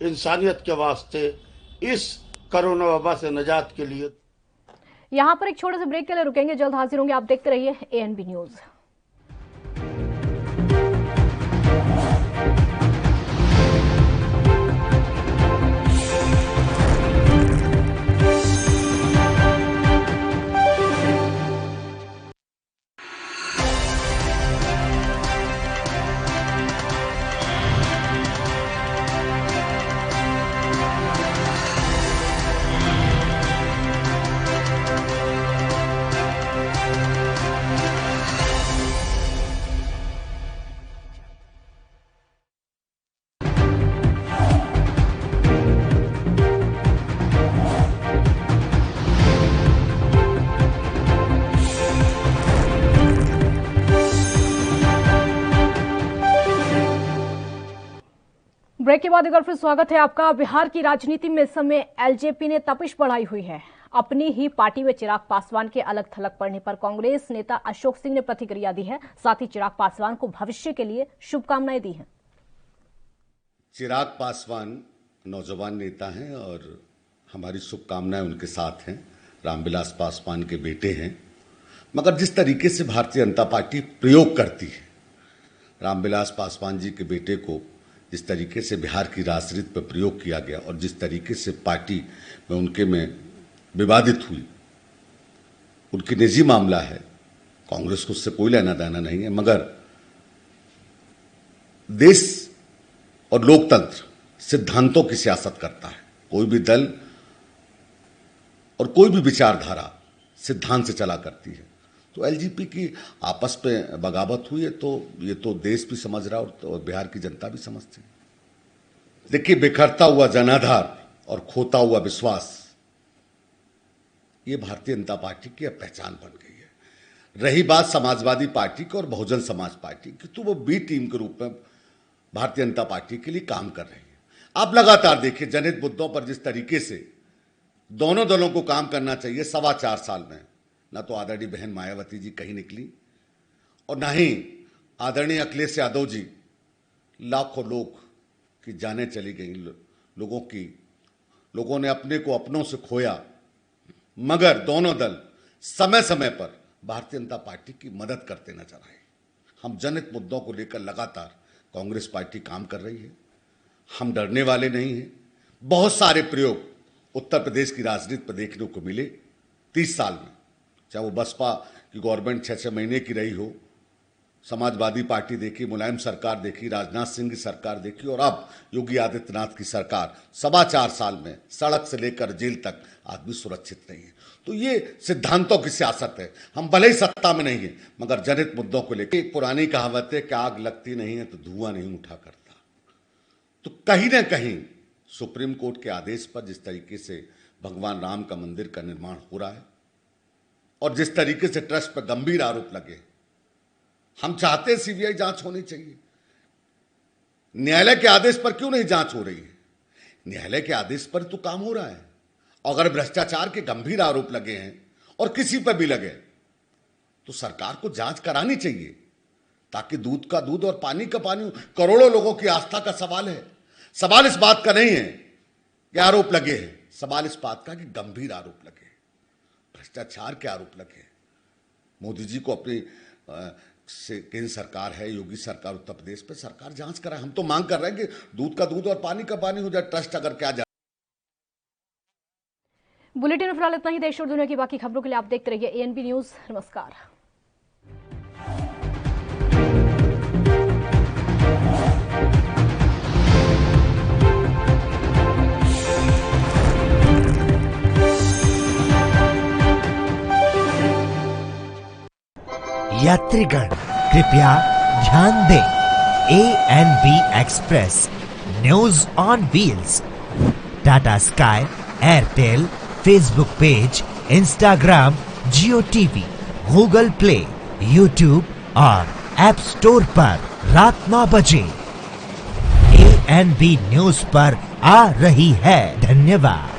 इंसानियत के वास्ते इस कोरोना वबा से निजात के लिए। यहाँ पर एक छोटे से ब्रेक के लिए रुकेंगे, जल्द हाजिर होंगे। आप देखते रहिए ANB न्यूज। ब्रेक के बाद एक बार फिर स्वागत है आपका। बिहार की राजनीति में इस समय एलजेपी ने तपिश बढ़ाई हुई है। अपनी ही पार्टी में चिराग पासवान के अलग थलग पड़ने पर कांग्रेस नेता अशोक सिंह ने प्रतिक्रिया दी है। साथ ही चिराग पासवान को भविष्य के लिए शुभकामनाएं दी हैं। चिराग पासवान नौजवान नेता हैं और हमारी शुभकामनाएं उनके साथ हैं। रामविलास पासवान के बेटे हैं, मगर जिस तरीके से भारतीय जनता पार्टी प्रयोग करती है, रामविलास पासवान जी के बेटे को जिस तरीके से बिहार की राजनीति पर प्रयोग किया गया और जिस तरीके से पार्टी में उनके में विवादित हुई, उनकी निजी मामला है, कांग्रेस को उससे कोई लेना देना नहीं है। मगर देश और लोकतंत्र सिद्धांतों की सियासत करता है। कोई भी दल और कोई भी विचारधारा सिद्धांत से चला करती है। तो एलजेपी की आपस में बगावत हुई है, तो ये तो देश भी समझ रहा है और बिहार की जनता भी समझती है। देखिए, बिखरता हुआ जनाधार और खोता हुआ विश्वास, ये भारतीय जनता पार्टी की अब पहचान बन गई है। रही बात समाजवादी पार्टी की और बहुजन समाज पार्टी की, तो वो बी टीम के रूप में भारतीय जनता पार्टी के लिए काम कर रही है। आप लगातार देखिए, जनहित मुद्दों पर जिस तरीके से दोनों दलों को काम करना चाहिए 4.25 साल में, ना तो आदरणीय बहन मायावती जी कहीं निकली और ना ही आदरणीय अखिलेश यादव जी। लाखों लोग की जानें चली गई, लोगों ने अपने को अपनों से खोया, मगर दोनों दल समय समय पर भारतीय जनता पार्टी की मदद करते नजर आए। हम जनहित मुद्दों को लेकर लगातार कांग्रेस पार्टी काम कर रही है, हम डरने वाले नहीं हैं। बहुत सारे प्रयोग उत्तर प्रदेश की राजनीति पर देखने को मिले 30 साल में, चाहे वो बसपा की गवर्नमेंट 6-6 महीने की रही हो, समाजवादी पार्टी देखी, मुलायम सरकार देखी, राजनाथ सिंह की सरकार देखी, और अब योगी आदित्यनाथ की सरकार। 4.25 साल में सड़क से लेकर जेल तक आदमी सुरक्षित नहीं है। तो ये सिद्धांतों की सियासत है। हम भले ही सत्ता में नहीं है, मगर जनहित मुद्दों को लेकर एक पुरानी कहावत है कि आग लगती नहीं है तो धुआं नहीं उठा करता। तो कहीं ना कहीं सुप्रीम कोर्ट के आदेश पर जिस तरीके से भगवान राम का मंदिर का निर्माण हो रहा है और जिस तरीके से ट्रस्ट पर गंभीर आरोप लगे, हम चाहते हैं सीबीआई जांच होनी चाहिए। न्यायालय के आदेश पर क्यों नहीं जांच हो रही है? न्यायालय के आदेश पर तो काम हो रहा है। अगर भ्रष्टाचार के गंभीर आरोप लगे हैं और किसी पर भी लगे तो सरकार को जांच करानी चाहिए, ताकि दूध का दूध और पानी का पानी। करोड़ों लोगों की आस्था का सवाल है। सवाल इस बात का नहीं है कि आरोप लगे हैं, सवाल इस बात का कि गंभीर आरोप लगे, भ्रष्टाचार के आरोप लगे। मोदी जी को अपनी से केंद्र सरकार है, योगी सरकार उत्तर प्रदेश पे, सरकार जांच कराए। हम तो मांग कर रहे हैं कि दूध का दूध और पानी का पानी हो जाए। ट्रस्ट अगर क्या जाए। बुलेटिन में फिलहाल इतना ही। देश और दुनिया की बाकी खबरों के लिए आप देखते रहिए एएनबी न्यूज। नमस्कार। यात्रीगण कृपया ध्यान दें, ANB express news on wheels Tata sky, Airtel, Facebook page, Instagram, Jio TV, Google play, YouTube और ऐप स्टोर पर रात 9 बजे एएनबी न्यूज पर आ रही है। धन्यवाद।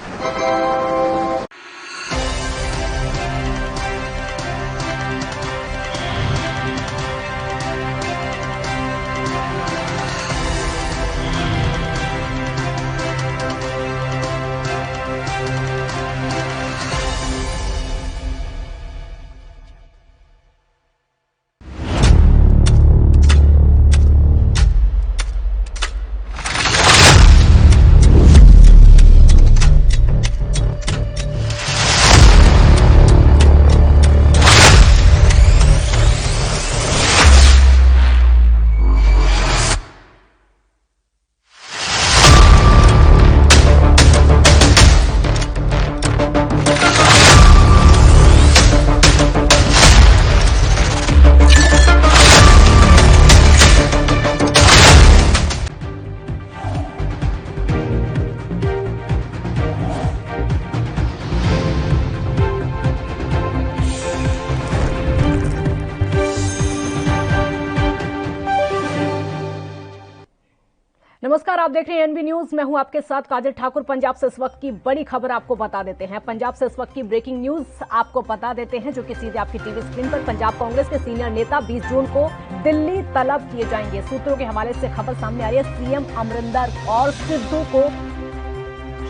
नमस्कार, आप देख रहे हैं एएनबी न्यूज। मैं हूं आपके साथ काजल ठाकुर। पंजाब से इस वक्त की बड़ी खबर आपको बता देते हैं। पंजाब से इस वक्त की ब्रेकिंग न्यूज आपको बता देते हैं, जो कि सीधे आपकी टीवी स्क्रीन पर। पंजाब कांग्रेस के सीनियर नेता 20 जून को दिल्ली तलब किए जाएंगे। सूत्रों के हवाले से खबर सामने आ रही है। सीएम अमरिंदर और सिद्धू को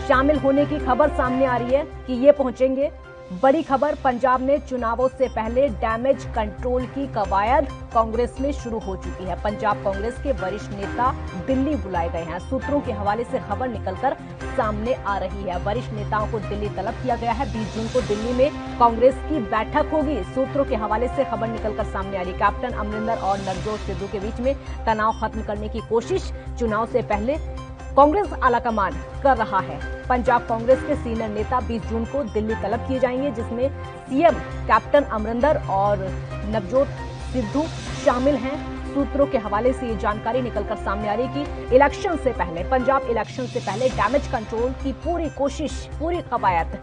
शामिल होने की खबर सामने आ रही है कि ये पहुंचेंगे। बड़ी खबर, पंजाब में चुनावों से पहले डैमेज कंट्रोल की कवायद कांग्रेस में शुरू हो चुकी है। पंजाब कांग्रेस के वरिष्ठ नेता दिल्ली बुलाए गए हैं। सूत्रों के हवाले से खबर निकलकर सामने आ रही है। वरिष्ठ नेताओं को दिल्ली तलब किया गया है। 20 जून को दिल्ली में कांग्रेस की बैठक होगी। सूत्रों के हवाले से खबर निकलकर सामने आ रही है। कैप्टन अमरिंदर और नवजोत सिद्धू के बीच में तनाव खत्म करने की कोशिश। चुनाव से पहले कांग्रेस आलाकमान कर रहा है। पंजाब कांग्रेस के सीनियर नेता 20 जून को दिल्ली तलब किए जाएंगे, जिसमें सीएम कैप्टन अमरिंदर और नवजोत सिद्धू शामिल हैं। सूत्रों के हवाले से ये जानकारी निकलकर सामने आ रही कि इलेक्शन से पहले, पंजाब इलेक्शन से पहले डैमेज कंट्रोल की पूरी कोशिश, पूरी कवायद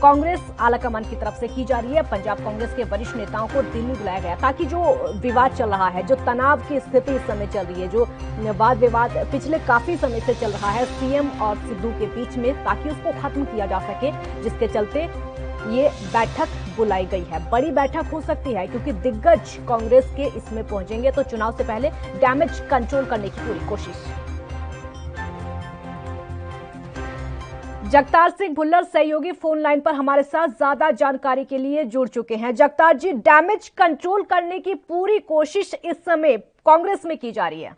कांग्रेस आलाकमान की तरफ से की जा रही है। पंजाब कांग्रेस के वरिष्ठ नेताओं को दिल्ली बुलाया गया ताकि जो विवाद चल रहा है, जो तनाव की स्थिति इस समय चल रही है, जो वाद विवाद पिछले काफी समय से चल रहा है सीएम और सिद्धू के बीच में, ताकि उसको खत्म किया जा सके, जिसके चलते ये बैठक बुलाई गई है। बड़ी बैठक हो सकती है क्योंकि दिग्गज कांग्रेस के इसमें पहुंचेंगे, तो चुनाव से पहले डैमेज कंट्रोल करने की पूरी कोशिश। जगतार सिंह भुल्लर सहयोगी फोन लाइन पर हमारे साथ ज्यादा जानकारी के लिए जुड़ चुके हैं। जगतार जी, डैमेज कंट्रोल करने की पूरी कोशिश इस समय कांग्रेस में की जा रही है।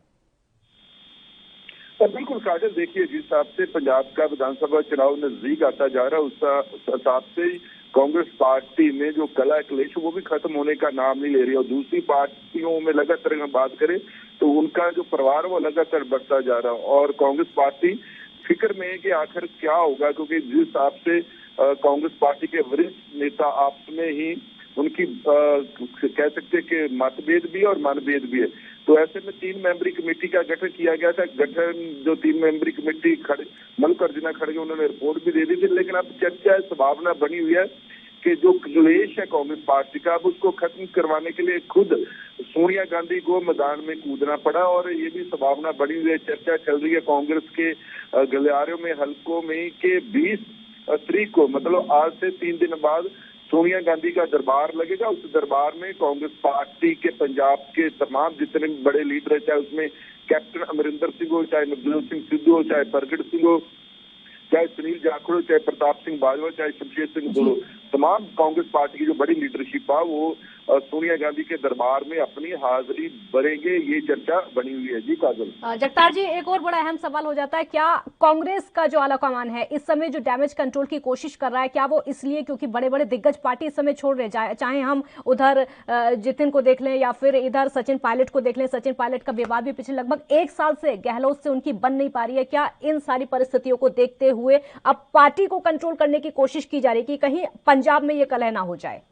बिल्कुल काजल, देखिए जिस हिसाब से पंजाब का विधानसभा चुनाव नजदीक आता जा रहा है, उस हिसाब से ही कांग्रेस पार्टी में जो कला क्लेश वो भी खत्म होने का नाम नहीं ले रही। और दूसरी पार्टियों में लगातार हम बात करें तो उनका जो परिवार वो लगातार बढ़ता जा रहा है और कांग्रेस पार्टी फिक्र में है कि आखिर क्या होगा, क्योंकि जिस हिसाब से कांग्रेस पार्टी के वरिष्ठ नेता आपस में ही उनकी कह सकते हैं कि मतभेद भी और मनभेद भी है। तो ऐसे में 3 मेंबरी कमेटी का गठन किया गया था। गठन जो 3 मेंबरी कमेटी मल्लिकार्जुन खड़गे उन्होंने रिपोर्ट भी दे दी थी, लेकिन अब चर्चा संभावना बनी हुई है कि जो क्लेश है कांग्रेस पार्टी का, अब उसको खत्म करवाने के लिए खुद सोनिया गांधी को मैदान में कूदना पड़ा। और ये भी संभावना बनी हुई है, चर्चा चल रही है कांग्रेस के गलियारों में, हल्कों में कि 20 तारीख को, मतलब आज से 3 दिन बाद सोनिया गांधी का दरबार लगेगा। उस दरबार में कांग्रेस पार्टी के पंजाब के तमाम जितने बड़े लीडर है, चाहे उसमें कैप्टन अमरिंदर सिंह हो, चाहे नवजोत सिंह सिद्धू हो, चाहे प्रगट सिंह हो, चाहे सुनील जाखड़ हो, चाहे प्रताप सिंह बाजवा, चाहे शमशेर सिंह गोलो, तमाम कांग्रेस पार्टी की जो बड़ी लीडरशिप है वो सोनिया गांधी के दरबार में अपनी हाजिरी भरेंगे, ये चर्चा बनी हुई है। जी काजल। जगतार जी, एक और बड़ा अहम सवाल हो जाता है, क्या कांग्रेस का जो आलाकमान है इस समय जो डैमेज कंट्रोल की कोशिश कर रहा है, क्या वो इसलिए क्योंकि बड़े बड़े दिग्गज पार्टी इस समय छोड़ रहे, चाहे हम उधर जितिन को देख लें या फिर इधर सचिन पायलट को देख लें। सचिन पायलट का विवाद भी पिछले लगभग 1 साल से गहलोत से उनकी बन नहीं पा रही है। क्या इन सारी परिस्थितियों को देखते हुए अब पार्टी को कंट्रोल करने की कोशिश की जा रही है कि कहीं पंजाब में ये कलह ना हो जाए?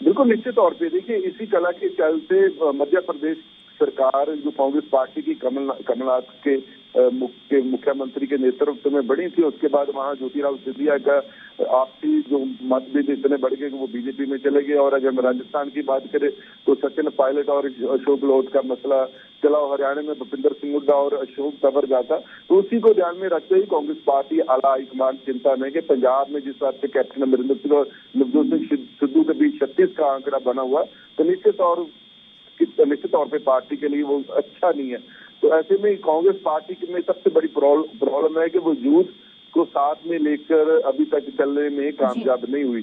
बिल्कुल निश्चित तौर पे देखिए, इसी कला के चलते मध्य प्रदेश सरकार जो कांग्रेस पार्टी की कमलनाथ के मुख्यमंत्री के नेतृत्व में बढ़ी थी, उसके बाद वहां ज्योतिराव सिंधिया का आपसी जो मतभेद इतने बढ़ गए कि वो बीजेपी में चले गए। और अगर हम राजस्थान की बात करें तो सचिन पायलट और अशोक गहलोत का मसला चला, हरियाणा में भूपिंदर सिंह हुड्डा और अशोक तंवर जाता। तो उसी को ध्यान में रखते ही कांग्रेस पार्टी आला हाईकमान चिंता में कि पंजाब में जिस हिसाब से कैप्टन अमरिंदर सिंह और नवजोत सिंह सिद्धू के बीच 36 का आंकड़ा बना हुआ, तो निश्चित तौर पर पार्टी के लिए वो अच्छा नहीं है। तो ऐसे में कांग्रेस पार्टी में सबसे बड़ी प्रॉब्लम है कि वो यूथ को साथ में लेकर अभी तक चलने में कामयाब नहीं हुई,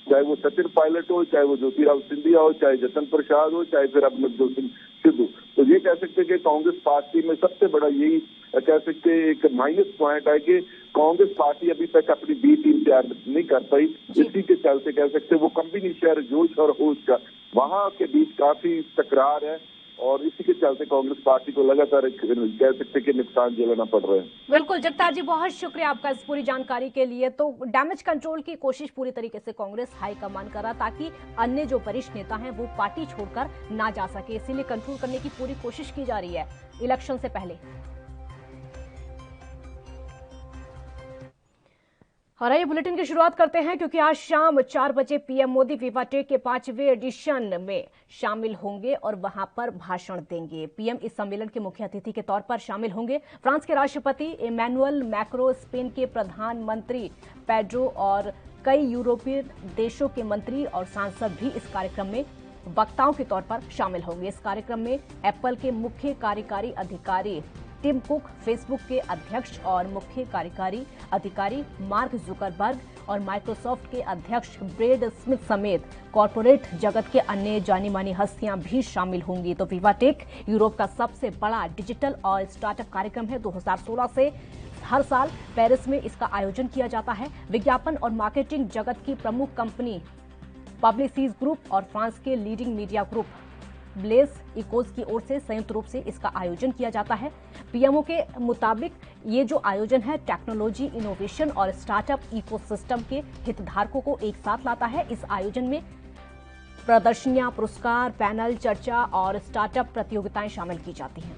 चाहे वो सचिन पायलट हो, चाहे वो ज्योतिराव सिंधिया हो, चाहे जतन प्रसाद हो, चाहे फिर अब नवजोत सिंह सिद्धू। तो ये कह सकते हैं कि कांग्रेस पार्टी में सबसे बड़ा यही कह सकते हैं एक माइनस पॉइंट है कि कांग्रेस पार्टी अभी तक अपनी बी टीम तैयार नहीं कर पाई। इसी के चलते कह सकते हैं वो कॉम्बिनेशन जोश और होश का वहां के बीच काफी तकरार है और इसी के चलते कांग्रेस पार्टी को लगातार कह सकते कि नुकसान झेलना पड़ रहा है। बिल्कुल जगतार जी, बहुत शुक्रिया आपका इस पूरी जानकारी के लिए। तो डैमेज कंट्रोल की कोशिश पूरी तरीके से कांग्रेस हाईकमान कर रहा ताकि अन्य जो वरिष्ठ नेता हैं वो पार्टी छोड़कर ना जा सके, इसीलिए कंट्रोल करने की पूरी कोशिश की जा रही है इलेक्शन से पहले। और आइए बुलेटिन की शुरुआत करते हैं, क्योंकि आज शाम 4 बजे पीएम मोदी विवाटेक के 5वें एडिशन में शामिल होंगे और वहां पर भाषण देंगे। पीएम इस सम्मेलन के मुख्य अतिथि के तौर पर शामिल होंगे। फ्रांस के राष्ट्रपति इमैनुअल मैक्रो, स्पेन के प्रधानमंत्री पेड्रो और कई यूरोपीय देशों के मंत्री और सांसद भी इस कार्यक्रम में वक्ताओं के तौर पर शामिल होंगे। इस कार्यक्रम में एप्पल के मुख्य कार्यकारी अधिकारी टिम कुक, फेसबुक के अध्यक्ष और मुख्य कार्यकारी अधिकारी मार्क जुकरबर्ग और माइक्रोसॉफ्ट के अध्यक्ष ब्रैड स्मिथ समेत कॉरपोरेट जगत के अन्य जानी मानी हस्तियां भी शामिल होंगी। तो विवाटेक यूरोप का सबसे बड़ा डिजिटल और स्टार्टअप कार्यक्रम है। 2016 से हर साल पेरिस में इसका आयोजन किया जाता है। विज्ञापन और मार्केटिंग जगत की प्रमुख कंपनी पब्लिसीज ग्रुप और फ्रांस के leading media group Les Echos की ओर से संयुक्त रूप से इसका आयोजन किया जाता है। पीएमओ के मुताबिक ये जो आयोजन है टेक्नोलॉजी, इनोवेशन और स्टार्टअप इकोसिस्टम के हितधारकों को एक साथ लाता है। इस आयोजन में प्रदर्शनियां, पुरस्कार, पैनल, चर्चा और स्टार्टअप प्रतियोगिताएं शामिल की जाती हैं।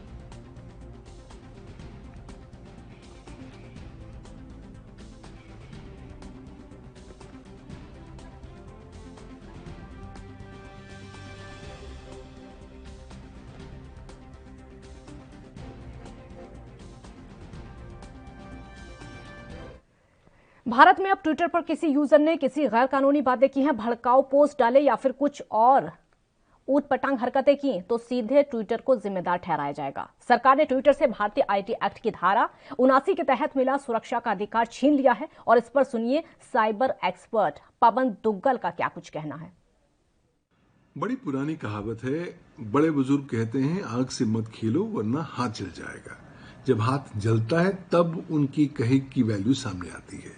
भारत में अब ट्विटर पर किसी यूजर ने किसी गैर कानूनी बातें की हैं, भड़काऊ पोस्ट डाले या फिर कुछ और ऊट-पटांग हरकतें की तो सीधे ट्विटर को जिम्मेदार ठहराया जाएगा। सरकार ने ट्विटर से भारतीय आईटी एक्ट की धारा 79 के तहत मिला सुरक्षा का अधिकार छीन लिया है और इस पर सुनिए साइबर एक्सपर्ट पवन दुग्गल का क्या कुछ कहना है। बड़ी पुरानी कहावत है, बड़े बुजुर्ग कहते हैं आग से मत खेलो वरना हाथ जल जाएगा। जब हाथ जलता है तब उनकी कहे की वैल्यू सामने आती है।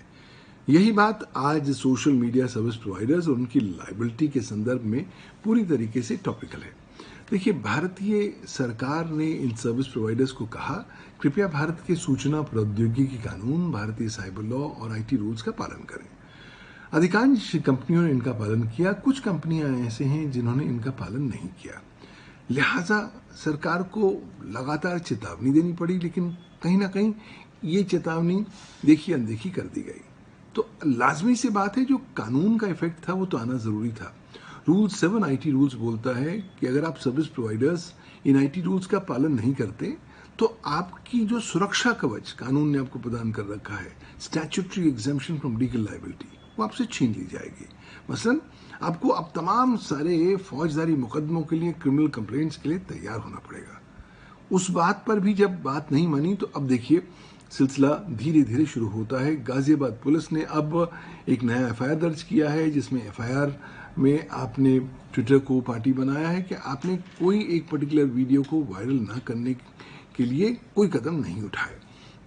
यही बात आज सोशल मीडिया सर्विस प्रोवाइडर्स और उनकी लायबिलिटी के संदर्भ में पूरी तरीके से टॉपिकल है। देखिए, भारतीय सरकार ने इन सर्विस प्रोवाइडर्स को कहा, कृपया भारत के सूचना प्रौद्योगिकी कानून, भारतीय साइबर लॉ और आईटी रूल्स का पालन करें। अधिकांश कंपनियों ने इनका पालन किया, कुछ कंपनियां ऐसे हैं जिन्होंने इनका पालन नहीं किया। लिहाजा सरकार को लगातार चेतावनी देनी पड़ी, लेकिन कहीं ना कहीं ये चेतावनी देखी अनदेखी कर दी गई। तो लाजमी सी बात है, जो कानून का इफेक्ट था वो तो आना जरूरी था। रूल 7 आईटी रूल्स बोलता है कि अगर आप service providers in IT rules का पालन नहीं करते तो आपकी जो सुरक्षा कवच कानून ने आपको प्रदान कर रखा है, statutory exemption from legal liability, वो आपसे छीन ली जाएगी। मसलन आपको अब तमाम सारे फौजदारी मुकदमों के लिए, क्रिमिनल कंप्लेंट्स के लिए तैयार होना पड़ेगा। उस बात पर भी जब बात नहीं मानी तो अब देखिए सिलसिला धीरे धीरे शुरू होता है। गाजियाबाद पुलिस ने अब एक नया एफआईआर दर्ज किया है, जिसमें एफआईआर में आपने ट्विटर को पार्टी बनाया है कि आपने कोई एक पर्टिकुलर वीडियो को वायरल ना करने के लिए कोई कदम नहीं उठाए।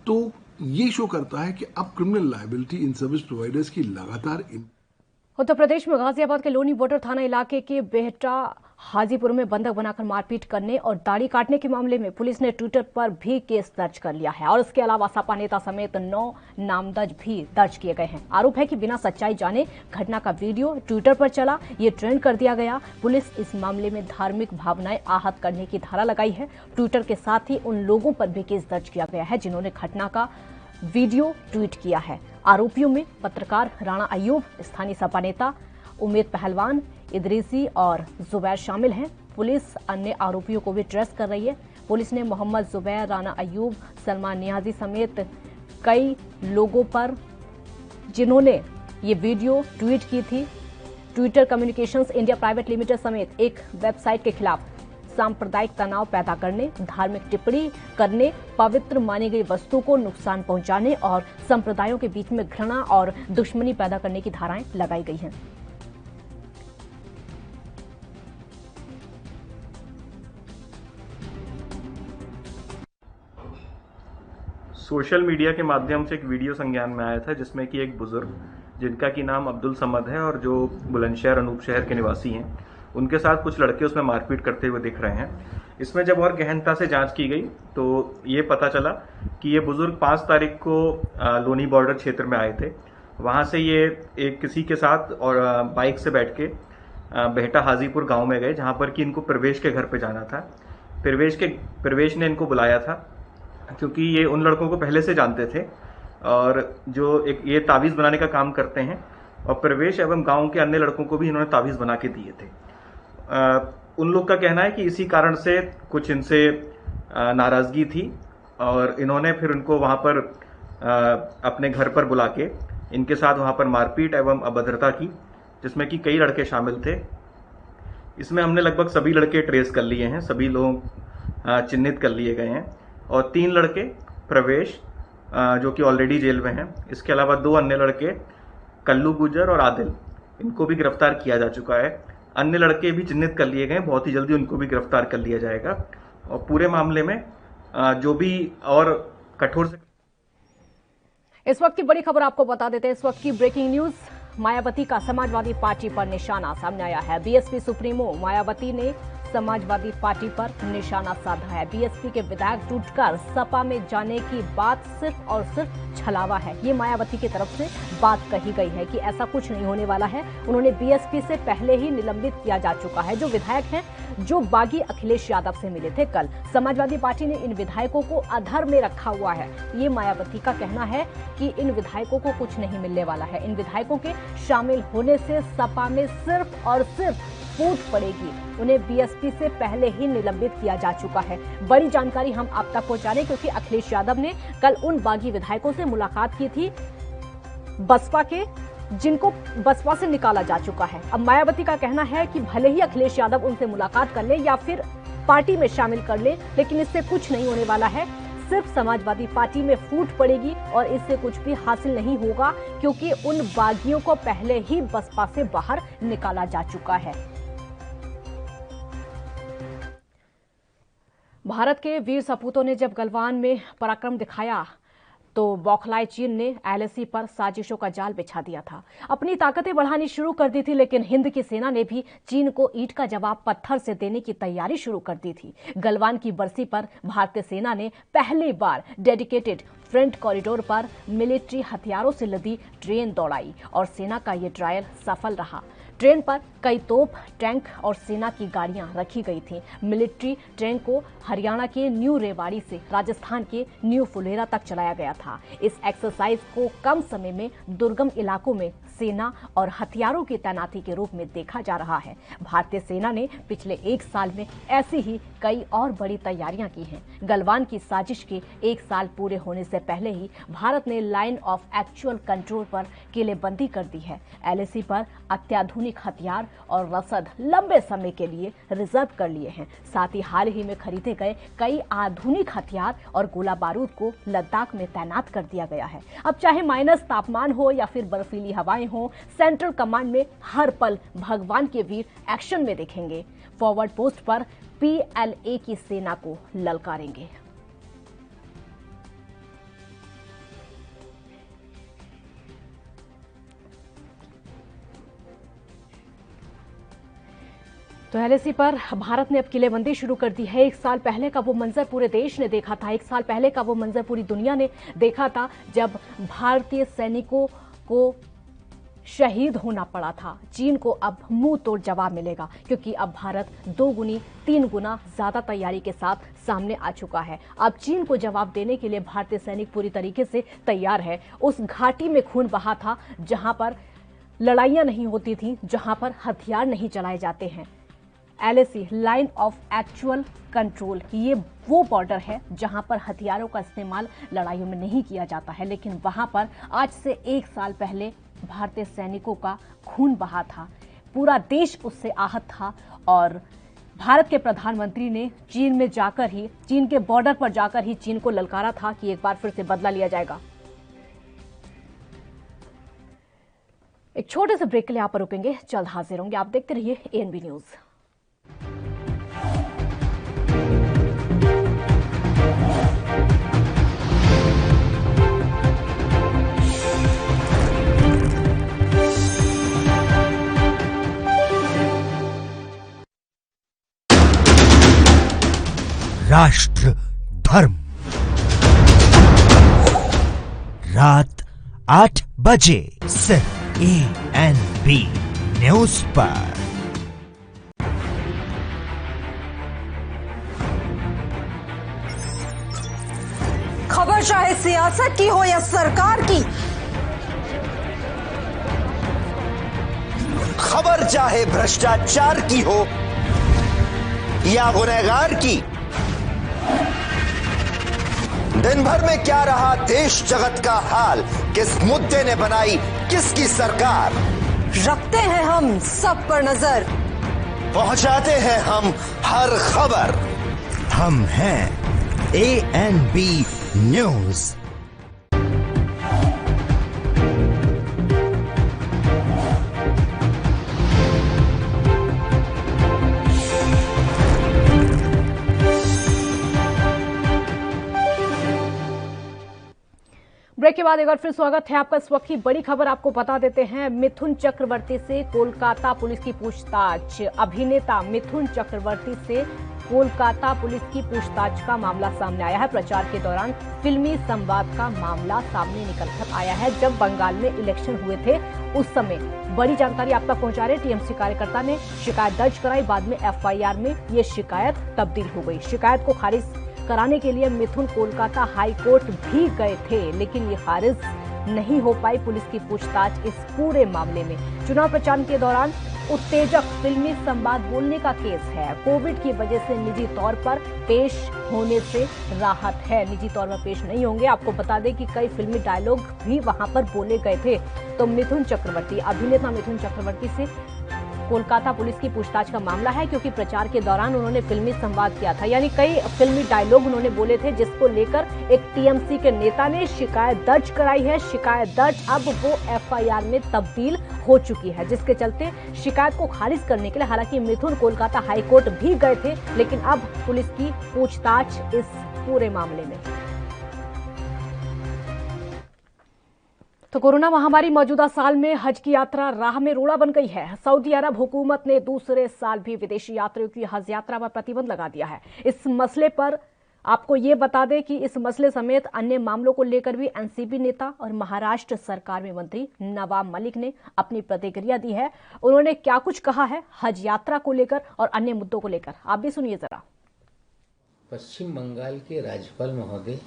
तो ये शो करता है कि अब criminal liability in service providers की लगातार उत्तर प्रदेश में गाजियाबाद के लोनी बॉर्डर थाना इलाके के बेहटा हाजीपुर में बंधक बनाकर मारपीट करने और दाढ़ी काटने के मामले में पुलिस ने ट्विटर पर भी केस दर्ज कर लिया है और इसके अलावा सपा नेता समेत 9 नामदर्ज भी दर्ज किए गए हैं। आरोप है कि बिना सच्चाई जाने घटना का वीडियो ट्विटर पर चला, ये ट्रेंड कर दिया गया। पुलिस इस मामले में धार्मिक भावनाएं आहत करने की धारा लगाई है। ट्विटर के साथ ही उन लोगों पर भी केस दर्ज किया गया है जिन्होंने घटना का वीडियो ट्वीट किया है। आरोपियों में पत्रकार राणा अयूब, स्थानीय सपा नेता उमेद पहलवान, इदरीसी और जुबैर शामिल हैं। पुलिस अन्य आरोपियों को भी ट्रेस कर रही है। पुलिस ने मोहम्मद जुबैर, राणा अयूब, सलमान नियाजी समेत कई लोगों पर जिन्होंने ये वीडियो ट्वीट की थी, Twitter communications India private limited समेत एक वेबसाइट के खिलाफ सांप्रदायिक तनाव पैदा करने, धार्मिक टिप्पणी करने, पवित्र मानी गई वस्तु को नुकसान पहुंचाने और संप्रदायों के बीच में घृणा और दुश्मनी पैदा करने की धाराएं लगाई गई हैं। सोशल मीडिया के माध्यम से एक वीडियो संज्ञान में आया था जिसमें कि एक बुजुर्ग जिनका कि नाम अब्दुल समद है और जो बुलंदशहर अनूप शहर के निवासी हैं, उनके साथ कुछ लड़के उसमें मारपीट करते हुए दिख रहे हैं। इसमें जब और गहनता से जांच की गई तो ये पता चला कि ये बुजुर्ग 5 तारीख को लोनी बॉर्डर क्षेत्र में आए थे। वहाँ से ये एक किसी के साथ और बाइक से बैठ के बेहटा हाजीपुर गांव में गए, जहाँ पर कि इनको प्रवेश के घर पे जाना था। प्रवेश ने इनको बुलाया था क्योंकि ये उन लड़कों को पहले से जानते थे और जो एक ये तावीज़ बनाने का काम करते हैं, और प्रवेश एवं गांव के अन्य लड़कों को भी इन्होंने तावीज़ बना के दिए थे। उन लोग का कहना है कि इसी कारण से कुछ इनसे नाराज़गी थी और इन्होंने फिर उनको वहाँ पर अपने घर पर बुला के इनके साथ वहाँ पर मारपीट एवं अभद्रता की, जिसमें कि कई लड़के शामिल थे। इसमें हमने लगभग सभी लड़के ट्रेस कर लिए हैं, सभी लोग चिन्हित कर लिए गए हैं और 3 लड़के प्रवेश जो कि ऑलरेडी जेल में हैं, इसके अलावा 2 अन्य लड़के कल्लू गुजर और आदिल, इनको भी गिरफ्तार किया जा चुका है। अन्य लड़के भी चिन्हित कर लिए गए, बहुत ही जल्दी उनको भी गिरफ्तार कर लिया जाएगा और पूरे मामले में जो भी और कठोर से। इस वक्त की बड़ी खबर आपको बता देते हैं। इस वक्त की ब्रेकिंग न्यूज, मायावती का समाजवादी पार्टी पर निशाना सामने आया है। बीएसपी सुप्रीमो मायावती ने समाजवादी पार्टी पर निशाना साधा है। बीएसपी के विधायक टूटकर सपा में जाने की बात सिर्फ और सिर्फ छलावा है। ये मायावती की तरफ से बात कही गई है कि ऐसा कुछ नहीं होने वाला है। उन्होंने बीएसपी से पहले ही निलंबित किया जा चुका है। जो विधायक हैं जो बागी अखिलेश यादव से मिले थे कल, समाजवादी पार्टी ने इन विधायकों को अधर में रखा हुआ है। ये मायावती का कहना है कि इन विधायकों को कुछ नहीं मिलने वाला है। इन विधायकों के शामिल होने से सपा में सिर्फ और सिर्फ फूट पड़ेगी। उन्हें बीएसपी से पहले ही निलंबित किया जा चुका है। बड़ी जानकारी हम आप तक पहुंचा रहे हैं क्योंकि अखिलेश यादव ने कल उन बागी विधायकों से मुलाकात की थी बसपा के, जिनको बसपा से निकाला जा चुका है। अब मायावती का कहना है कि भले ही अखिलेश यादव उनसे मुलाकात कर ले या फिर पार्टी में शामिल कर ले, लेकिन इससे कुछ नहीं होने वाला है। सिर्फ समाजवादी पार्टी में फूट पड़ेगी और इससे कुछ भी हासिल नहीं होगा क्योंकि उन बागियों को पहले ही बसपा से बाहर निकाला जा चुका है। भारत के वीर सपूतों ने जब गलवान में पराक्रम दिखाया तो बौखलाए चीन ने एलएसी पर साजिशों का जाल बिछा दिया था। अपनी ताकतें बढ़ानी शुरू कर दी थी, लेकिन हिंद की सेना ने भी चीन को ईंट का जवाब पत्थर से देने की तैयारी शुरू कर दी थी। गलवान की बरसी पर भारतीय सेना ने पहली बार डेडिकेटेड फ्रंट कॉरिडोर पर मिलिट्री हथियारों से लदी ट्रेन दौड़ाई और सेना का ये ट्रायल सफल रहा। ट्रेन पर कई तोप, टैंक और सेना की गाड़ियां रखी गई थीं। मिलिट्री ट्रेन को हरियाणा के न्यू रेवाड़ी से राजस्थान के न्यू फुलेरा तक चलाया गया था। इस एक्सरसाइज को कम समय में दुर्गम इलाकों में सेना और हथियारों की तैनाती के रूप में देखा जा रहा है। भारतीय सेना ने पिछले 1 साल में ऐसी ही कई और बड़ी तैयारियां की हैं। गलवान की साजिश के 1 साल पूरे होने से पहले ही भारत ने लाइन ऑफ एक्चुअल कंट्रोल पर किलेबंदी कर दी है। एलएसी पर अत्याधुनिक हथियार और रसद लंबे समय के लिए रिजर्व कर लिए हैं। साथ ही हाल ही में खरीदे गए कई आधुनिक हथियार और गोला बारूद को लद्दाख में तैनात कर दिया गया है। अब चाहे माइनस तापमान हो या फिर बर्फीली हवाएं हो, सेंट्रल कमांड में हर पल भगवान के वीर एक्शन में दिखेंगे। फॉरवर्ड पोस्ट पर पीएलए की सेना को ललकारेंगे। तो एलएसी पर भारत ने अब किलेबंदी शुरू कर दी है। 1 साल पहले का वो मंजर पूरे देश ने देखा था। 1 साल पहले का वो मंजर पूरी दुनिया ने देखा था जब भारतीय सैनिकों को शहीद होना पड़ा था। चीन को अब मुंह तोड़ जवाब मिलेगा क्योंकि अब भारत 2 गुनी 3 गुना ज्यादा तैयारी के साथ सामने आ चुका है। अब चीन को जवाब देने के लिए भारतीय सैनिक पूरी तरीके से तैयार है। उस घाटी में खून बहा था जहां पर लड़ाइयां नहीं होती थी, जहां पर हथियार नहीं चलाए जाते हैं। LAC line of actual control, ये वो बॉर्डर है जहां पर हथियारों का इस्तेमाल लड़ाइयों में नहीं किया जाता है, लेकिन वहां पर आज से 1 साल पहले भारतीय सैनिकों का खून बहा था। पूरा देश उससे आहत था और भारत के प्रधानमंत्री ने चीन में जाकर ही, चीन के बॉर्डर पर जाकर ही चीन को ललकारा था कि एक बार फिर से बदला लिया जाएगा। एक छोटे से ब्रेक के लिए आप रुकेंगे, जल्द हाजिर होंगे। आप देखते रहिए एएनबी न्यूज। राष्ट्र धर्म रात 8 बजे सिर्फ एएनबी न्यूज पर। खबर चाहे सियासत की हो या सरकार की, खबर चाहे भ्रष्टाचार की हो या गुनहगार की, दिन भर में क्या रहा देश जगत का हाल, किस मुद्दे ने बनाई किसकी सरकार, रखते हैं हम सब पर नजर, पहुंचाते हैं हम हर खबर। हम हैं एएनबी न्यूज। ब्रेक ब्रेक के बाद एक बार फिर स्वागत है आपका। इस वक्त की बड़ी खबर आपको बता देते हैं। मिथुन चक्रवर्ती से कोलकाता पुलिस की पूछताछ। अभिनेता मिथुन चक्रवर्ती से कोलकाता पुलिस की पूछताछ का मामला सामने आया है। प्रचार के दौरान फिल्मी संवाद का मामला सामने निकलकर आया है। जब बंगाल में इलेक्शन हुए थे उस समय बड़ी जानकारी आप तक पहुंचा रहे टीएमसी कार्यकर्ता ने शिकायत दर्ज कराई। बाद में एफआईआर में ये शिकायत तब्दील हो गई। शिकायत को खारिज कराने के लिए मिथुन कोलकाता हाई कोर्ट भी गए थे, लेकिन ये खारिज नहीं हो पाई। पुलिस की पूछताछ इस पूरे मामले में चुनाव प्रचार के दौरान उत्तेजक फिल्मी संवाद बोलने का केस है। कोविड की वजह से निजी तौर पर पेश होने से राहत है। निजी तौर पर पेश नहीं होंगे। आपको बता दें कि कई फिल्मी डायलॉग भी वहां पर बोले गए थे। तो मिथुन चक्रवर्ती, अभिनेता मिथुन चक्रवर्ती से कोलकाता पुलिस की पूछताछ का मामला है, क्योंकि प्रचार के दौरान उन्होंने फिल्मी संवाद किया था, यानी कई फिल्मी डायलॉग उन्होंने बोले थे, जिसको लेकर एक टीएमसी के नेता ने शिकायत दर्ज कराई है। शिकायत दर्ज अब वो एफआईआर में तब्दील हो चुकी है, जिसके चलते शिकायत को खारिज करने के लिए हालांकि मिथुन कोलकाता हाईकोर्ट भी गए थे, लेकिन अब पुलिस की पूछताछ इस पूरे मामले में। तो कोरोना महामारी मौजूदा साल में हज की यात्रा राह में रोड़ा बन गई है। सऊदी अरब हुकूमत ने दूसरे साल भी विदेशी यात्रियों की हज यात्रा पर प्रतिबंध लगा दिया है। इस मसले पर आपको ये बता दें कि इस मसले समेत अन्य मामलों को लेकर भी एनसीपी नेता और महाराष्ट्र सरकार में मंत्री नवाब मलिक ने अपनी प्रतिक्रिया दी है। उन्होंने क्या कुछ कहा है हज यात्रा को लेकर और अन्य मुद्दों को लेकर, आप भी सुनिए जरा। पश्चिम बंगाल के राज्यपाल महोदय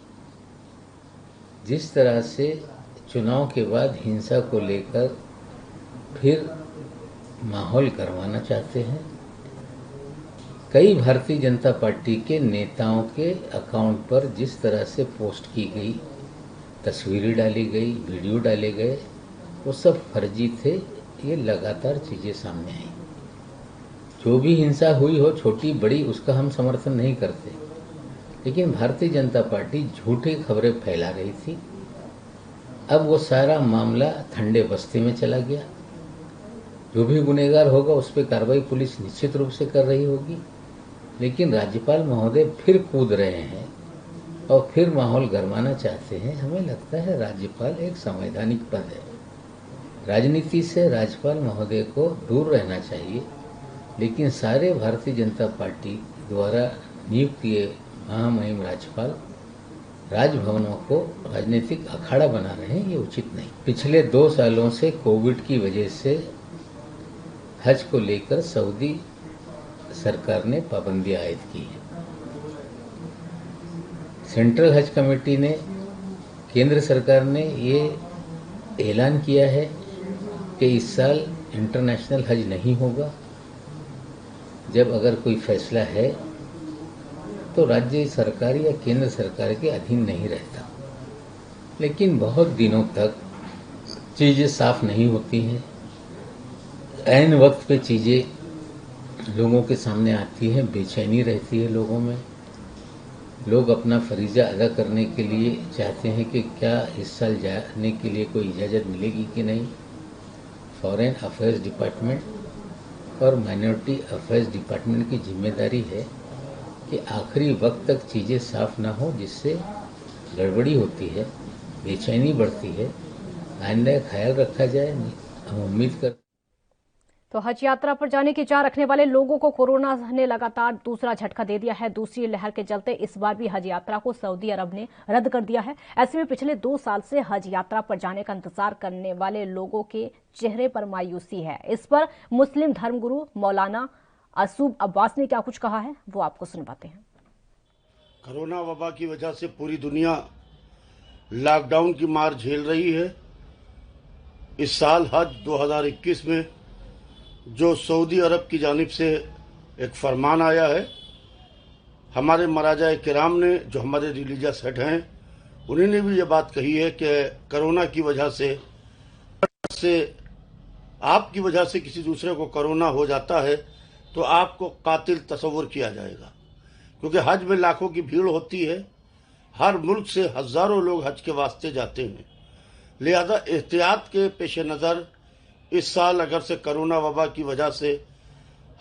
जिस तरह से चुनाव के बाद हिंसा को लेकर फिर माहौल करवाना चाहते हैं, कई भारतीय जनता पार्टी के नेताओं के अकाउंट पर जिस तरह से पोस्ट की गई, तस्वीरें डाली गई, वीडियो डाले गए, वो सब फर्जी थे। ये लगातार चीज़ें सामने आई। जो भी हिंसा हुई हो, छोटी बड़ी, उसका हम समर्थन नहीं करते, लेकिन भारतीय जनता पार्टी झूठी खबरें फैला रही थी। अब वो सारा मामला ठंडे बस्ते में चला गया। जो भी गुनहगार होगा उस पर कार्रवाई पुलिस निश्चित रूप से कर रही होगी, लेकिन राज्यपाल महोदय फिर कूद रहे हैं और फिर माहौल गरमाना चाहते हैं। हमें लगता है राज्यपाल एक संवैधानिक पद है। राजनीति से राज्यपाल महोदय को दूर रहना चाहिए, लेकिन सारे भारतीय जनता पार्टी द्वारा नियुक्त किए महामहिम राज्यपाल राजभवनों को राजनीतिक अखाड़ा बना रहे हैं, ये उचित नहीं। पिछले 2 सालों से कोविड की वजह से हज को लेकर सऊदी सरकार ने पाबंदियां आयद की है। सेंट्रल हज कमेटी ने, केंद्र सरकार ने ये ऐलान किया है कि इस साल इंटरनेशनल हज नहीं होगा। जब अगर कोई फैसला है तो राज्य सरकार या केंद्र सरकार के अधीन नहीं रहता, लेकिन बहुत दिनों तक चीज़ें साफ नहीं होती हैं। ऐन वक्त पे चीज़ें लोगों के सामने आती हैं, बेचैनी रहती है लोगों में। लोग अपना फरीज़ा अदा करने के लिए चाहते हैं कि क्या इस साल जाने के लिए कोई इजाज़त मिलेगी कि नहीं। फॉरेन अफेयर्स डिपार्टमेंट और माइनॉरिटी अफेयर्स डिपार्टमेंट की जिम्मेदारी है कि आखिरी वक्त तक चीज़ें साफ ना हो, जिससे गड़बड़ी होती है, बेचैनी बढ़ती है। आइंदा ख्याल रखा जाए, हम उम्मीद करते। तो हज यात्रा पर जाने की चाह रखने वाले लोगों को कोरोना ने लगातार दूसरा झटका दे दिया है। दूसरी लहर के चलते इस बार भी हज यात्रा को सऊदी अरब ने रद्द कर दिया है। ऐसे में पिछले 2 साल से हज यात्रा पर जाने का इंतजार करने वाले लोगों के चेहरे पर मायूसी है। इस पर मुस्लिम धर्मगुरु मौलाना असूब अब्बास ने क्या कुछ कहा है, वो आपको सुनवाते हैं। कोरोना वबा की वजह से पूरी दुनिया लॉकडाउन की मार झेल रही है। इस साल हज 2021 में जो सऊदी अरब की जानिब से एक फरमान आया है, हमारे महाराजा किराम ने, जो हमारे रिलीजियस हेड हैं, उन्होंने भी ये बात कही है कि कोरोना की वजह से आपकी वजह से किसी दूसरे को कोरोना हो जाता है तो आपको कातिल तस्वुर किया जाएगा, क्योंकि हज में लाखों की भीड़ होती है। हर मुल्क से हजारों लोग हज के वास्ते जाते हैं। लिहाजा एहतियात के पेश नज़र इस साल अगर से कोरोना वबा की वजह से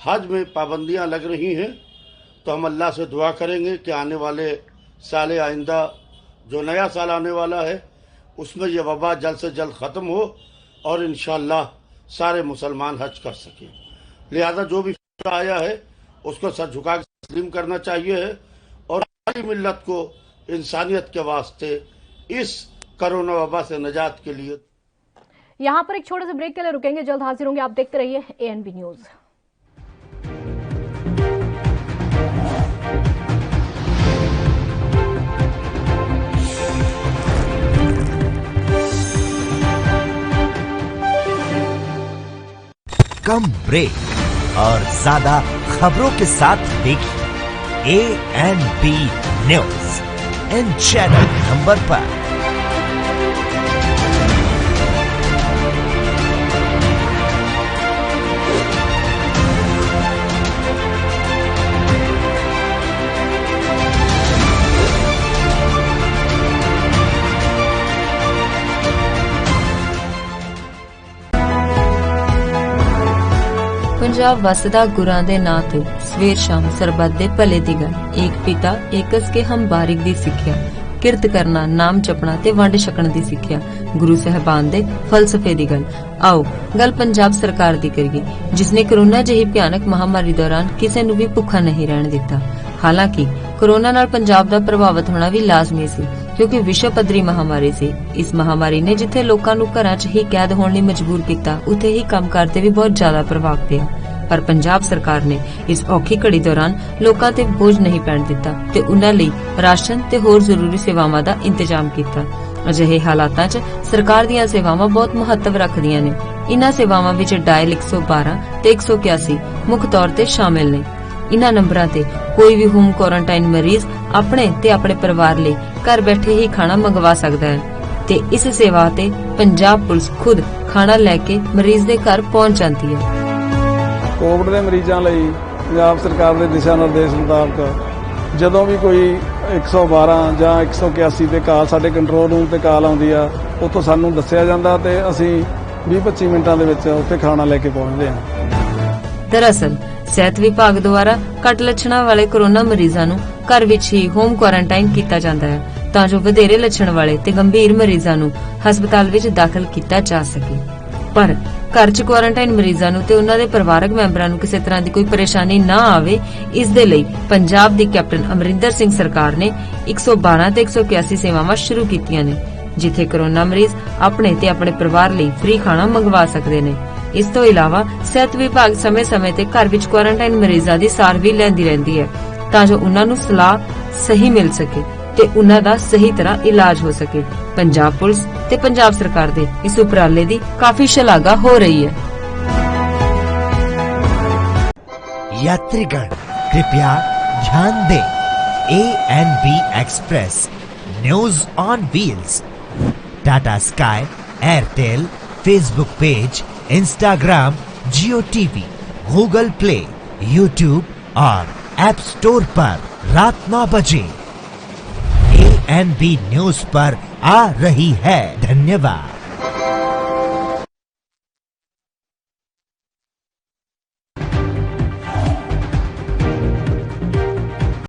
हज में पाबंदियां लग रही हैं, तो हम अल्लाह से दुआ करेंगे कि आने वाले साल आइंदा जो नया साल आने वाला है उसमें यह वबा जल्द से जल्द ख़त्म हो और इंशाअल्लाह सारे मुसलमान हज कर सकें। लिहाजा जो भी आया है उसको सर झुका के तस्लीम करना चाहिए है और सारी मिल्लत को इंसानियत के वास्ते इस कोरोना वबा से निजात के लिए। यहाँ पर एक छोटे से ब्रेक के लिए रुकेंगे, जल्द हाजिर होंगे। आप देखते रहिए ANB न्यूज। कम ब्रेक और ज्यादा खबरों के साथ देखिए ANB news in channel number पर। ਪੰਜਾਬ ਵਸਦਾ ਗੁਰਾਂ ਦੇ ਨਾਂ ਤੇ ਸਵੇਰ ਸ਼ਾਮ ਸਰਬੱਤ ਦੇ ਭਲੇ ਦੀ ਗੱਲ। ਏਕ ਪਿਤਾ ਏਕਸ ਕੇ ਹਮ ਬਾਰਿਕ ਦੀ ਸਿੱਖਿਆ, ਕਿਰਤ ਕਰਨਾ, ਨਾਮ ਜਪਣਾ ਤੇ ਵੰਡ ਛਕਣ ਦੀ ਸਿੱਖਿਆ, ਗੁਰੂ ਸਾਹਿਬਾਨ ਦੇ ਫਲਸਫੇ ਦੀ ਗੱਲ। ਆਓ ਗੱਲ ਪੰਜਾਬ ਸਰਕਾਰ ਦੀ ਕਰੀਏ, ਜਿਸ ਨੇ ਕੋਰੋਨਾ ਜਿਹੀ ਭਿਆਨਕ ਮਹਾਮਾਰੀ ਦੌਰਾਨ ਕਿਸੇ ਨੂੰ ਵੀ ਭੁੱਖਾ ਨਹੀਂ ਰਹਿਣ ਦਿੱਤਾ। ਹਾਲਾਂਕਿ ਕੋਰੋਨਾ ਨਾਲ ਪੰਜਾਬ ਦਾ ਪ੍ਰਭਾਵਿਤ ਹੋਣਾ ਵੀ ਲਾਜ਼ਮੀ ਸੀ, ਕਿਉਂਕਿ ਵਿਸ਼ਵ ਪੱਧਰੀ ਮਹਾਮਾਰੀ ਸੀ। ਇਸ ਮਹਾਮਾਰੀ ਨੇ ਜਿੱਥੇ ਲੋਕਾਂ ਨੂੰ ਘਰਾਂ 'ਚ ਹੀ ਕੈਦ ਹੋਣ ਲਈ ਮਜਬੂਰ ਕੀਤਾ, ਉੱਥੇ ਹੀ ਕੰਮਕਾਰ ਤੇ ਵੀ ਬਹੁਤ ਜ਼ਿਆਦਾ ਪ੍ਰਭਾਵ ਪਿਆ। ਪਰ ਪੰਜਾਬ ਸਰਕਾਰ ਨੇ ਇਸ ਔਖੀ ਘੜੀ ਦੌਰਾਨ ਲੋਕਾਂ ਤੇ ਬੋਝ ਨਹੀਂ ਪੈਣ ਦਿੱਤਾ ਤੇ ਉਨ੍ਹਾਂ ਲਈ ਰਾਸ਼ਨ ਤੇ ਹੋਰ ਜ਼ਰੂਰੀ ਸੇਵਾਵਾਂ ਦਾ ਇੰਤਜ਼ਾਮ ਕੀਤਾ। ਅਜਿਹੇ ਹਾਲਾਤਾਂ 'ਚ ਸਰਕਾਰ ਦੀਆਂ ਸੇਵਾਵਾਂ ਬਹੁਤ ਮਹੱਤਵ ਰੱਖਦੀਆਂ ਨੇ। ਇਨ੍ਹਾਂ ਸੇਵਾਵਾਂ ਵਿੱਚ ਡਾਇਲ 112 ਤੇ 181 ਮੁੱਖ ਤੌਰ ਤੇ ਸ਼ਾਮਿਲ ਨੇ। ਇਨ੍ਹਾਂ ਨੰਬਰਾਂ ਤੇ ਕੋਈ ਵੀ ਹੋਮ ਕੁਆਰੰਟਾਈਨ ਮਰੀਜ਼ ਆਪਣੇ ਤੇ ਆਪਣੇ ਪਰਿਵਾਰ ਲਈ ਘਰ ਬੈਠੇ ਹੀ ਖਾਣਾ ਮੰਗਵਾ ਸਕਦਾ ਹੈ ਤੇ ਇਸ ਸੇਵਾ ਤੇ ਪੰਜਾਬ ਪੁਲਿਸ ਖੁਦ ਖਾਣਾ ਲੈ ਕੇ ਮਰੀਜ਼ ਦੇ ਘਰ ਪਹੁੰਚ ਜਾਂਦੀ ਹੈ। ਕੋਵਿਡ ਦੇ ਮਰੀਜ਼ਾਂ ਲਈ ਪੰਜਾਬ ਸਰਕਾਰ ਦੇ ਦਿਸ਼ਾ ਨਿਰਦੇਸ਼ ਮੁਤਾਬਕ ਜਦੋਂ ਵੀ ਕੋਈ 112 ਜਾਂ 181 ਤੇ ਕਾਲ ਸਾਡੇ ਕੰਟਰੋਲ ਰੂਮ ਤੇ ਕਾਲ ਆਉਂਦੀ ਆ, ਉੱਥੋਂ ਸਾਨੂੰ ਦੱਸਿਆ ਜਾਂਦਾ ਤੇ ਅਸੀਂ 20-25 ਮਿੰਟਾਂ ਦੇ ਵਿੱਚ ਉੱਥੇ ਖਾਣਾ ਲੈ ਕੇ ਪਹੁੰਚਦੇ ਹਾਂ। ਦਰਅਸਲ ਸਿਹਤ ਵਿਭਾਗ ਦੁਆਰਾ ਘੱਟ ਲੱਛਣਾਂ ਵਾਲੇ ਕੋਰੋਨਾ ਮਰੀਜ਼ਾਂ ਨੂੰ ਘਰ ਵਿੱਚ ਹੀ ਹੋਮ ਕੁਆਰੰਟਾਈਨ ਕੀਤਾ ਜਾਂਦਾ ਹੈ ਤਾਂ ਜੋ ਵਧੇਰੇ ਲੱਛਣ ਵਾਲੇ ਤੇ ਗੰਭੀਰ ਮਰੀਜ਼ਾਂ ਨੂੰ ਹਸਪਤਾਲ ਵਿੱਚ ਦਾਖਲ ਕੀਤਾ ਜਾ ਸਕੇ। ਪਰ ਘਰ 'ਚ ਕੁਆਰੰਟਾਈਨ ਮਰੀਜ਼ਾਂ ਨੂੰ ਤੇ ਉਹਨਾਂ ਦੇ ਪਰਿਵਾਰਕ ਮੈਂਬਰਾਂ ਨੂੰ ਕਿਸੇ ਤਰ੍ਹਾਂ ਦੀ ਕੋਈ ਪਰੇਸ਼ਾਨੀ ਨਾ ਆਵੇ, ਇਸ ਦੇ ਲਈ ਪੰਜਾਬ ਦੀ ਕੈਪਟਨ ਅਮਰਿੰਦਰ ਸਿੰਘ ਸਰਕਾਰ ਨੇ 112 ਤੇ 181 ਸੇਵਾਵਾਂ ਸ਼ੁਰੂ ਕੀਤੀਆਂ ਨੇ, ਜਿੱਥੇ ਕੋਰੋਨਾ ਮਰੀਜ਼ ਆਪਣੇ ਤੇ ਆਪਣੇ ਪਰਿਵਾਰ ਲਈ ਫ੍ਰੀ ਖਾਣਾ ਮੰਗਵਾ ਸਕਦੇ ਨੇ। ਇਸ ਤੋਂ ਇਲਾਵਾ ਸਿਹਤ ਵਿਭਾਗ ਸਮੇਂ-ਸਮੇਂ ਤੇ ਘਰ ਵਿੱਚ ਕੁਆਰੰਟਾਈਨ ਮਰੀਜ਼ਾਂ ਦੀ ਸਾਰ ਵੀ ਲੈਂਦੀ ਰਹਿੰਦੀ ਹੈ ਤਾਂ ਜੋ ਉਹਨਾਂ ਨੂੰ ਸਲਾਹ ਸਹੀ ਮਿਲ ਸਕੇ ਤੇ ਉਹਨਾਂ ਦਾ ਸਹੀ ਤਰ੍ਹਾਂ ਇਲਾਜ ਹੋ ਸਕੇ। ਪੰਜਾਬ ਪੁਲਿਸ ਤੇ ਪੰਜਾਬ ਸਰਕਾਰ ਦੇ ਇਸ ਉਪਰਾਲੇ ਦੀ ਕਾਫੀ ਸ਼ਲਾਘਾ ਹੋ ਰਹੀ ਹੈ। यात्रीगण कृपया ध्यान दें, ANB express news on wheels Tata sky, Airtel, Facebook page, Instagram, Jio TV, Google play, YouTube और ऐप स्टोर पर रात 9 बजे ANB न्यूज पर आ रही है। धन्यवाद।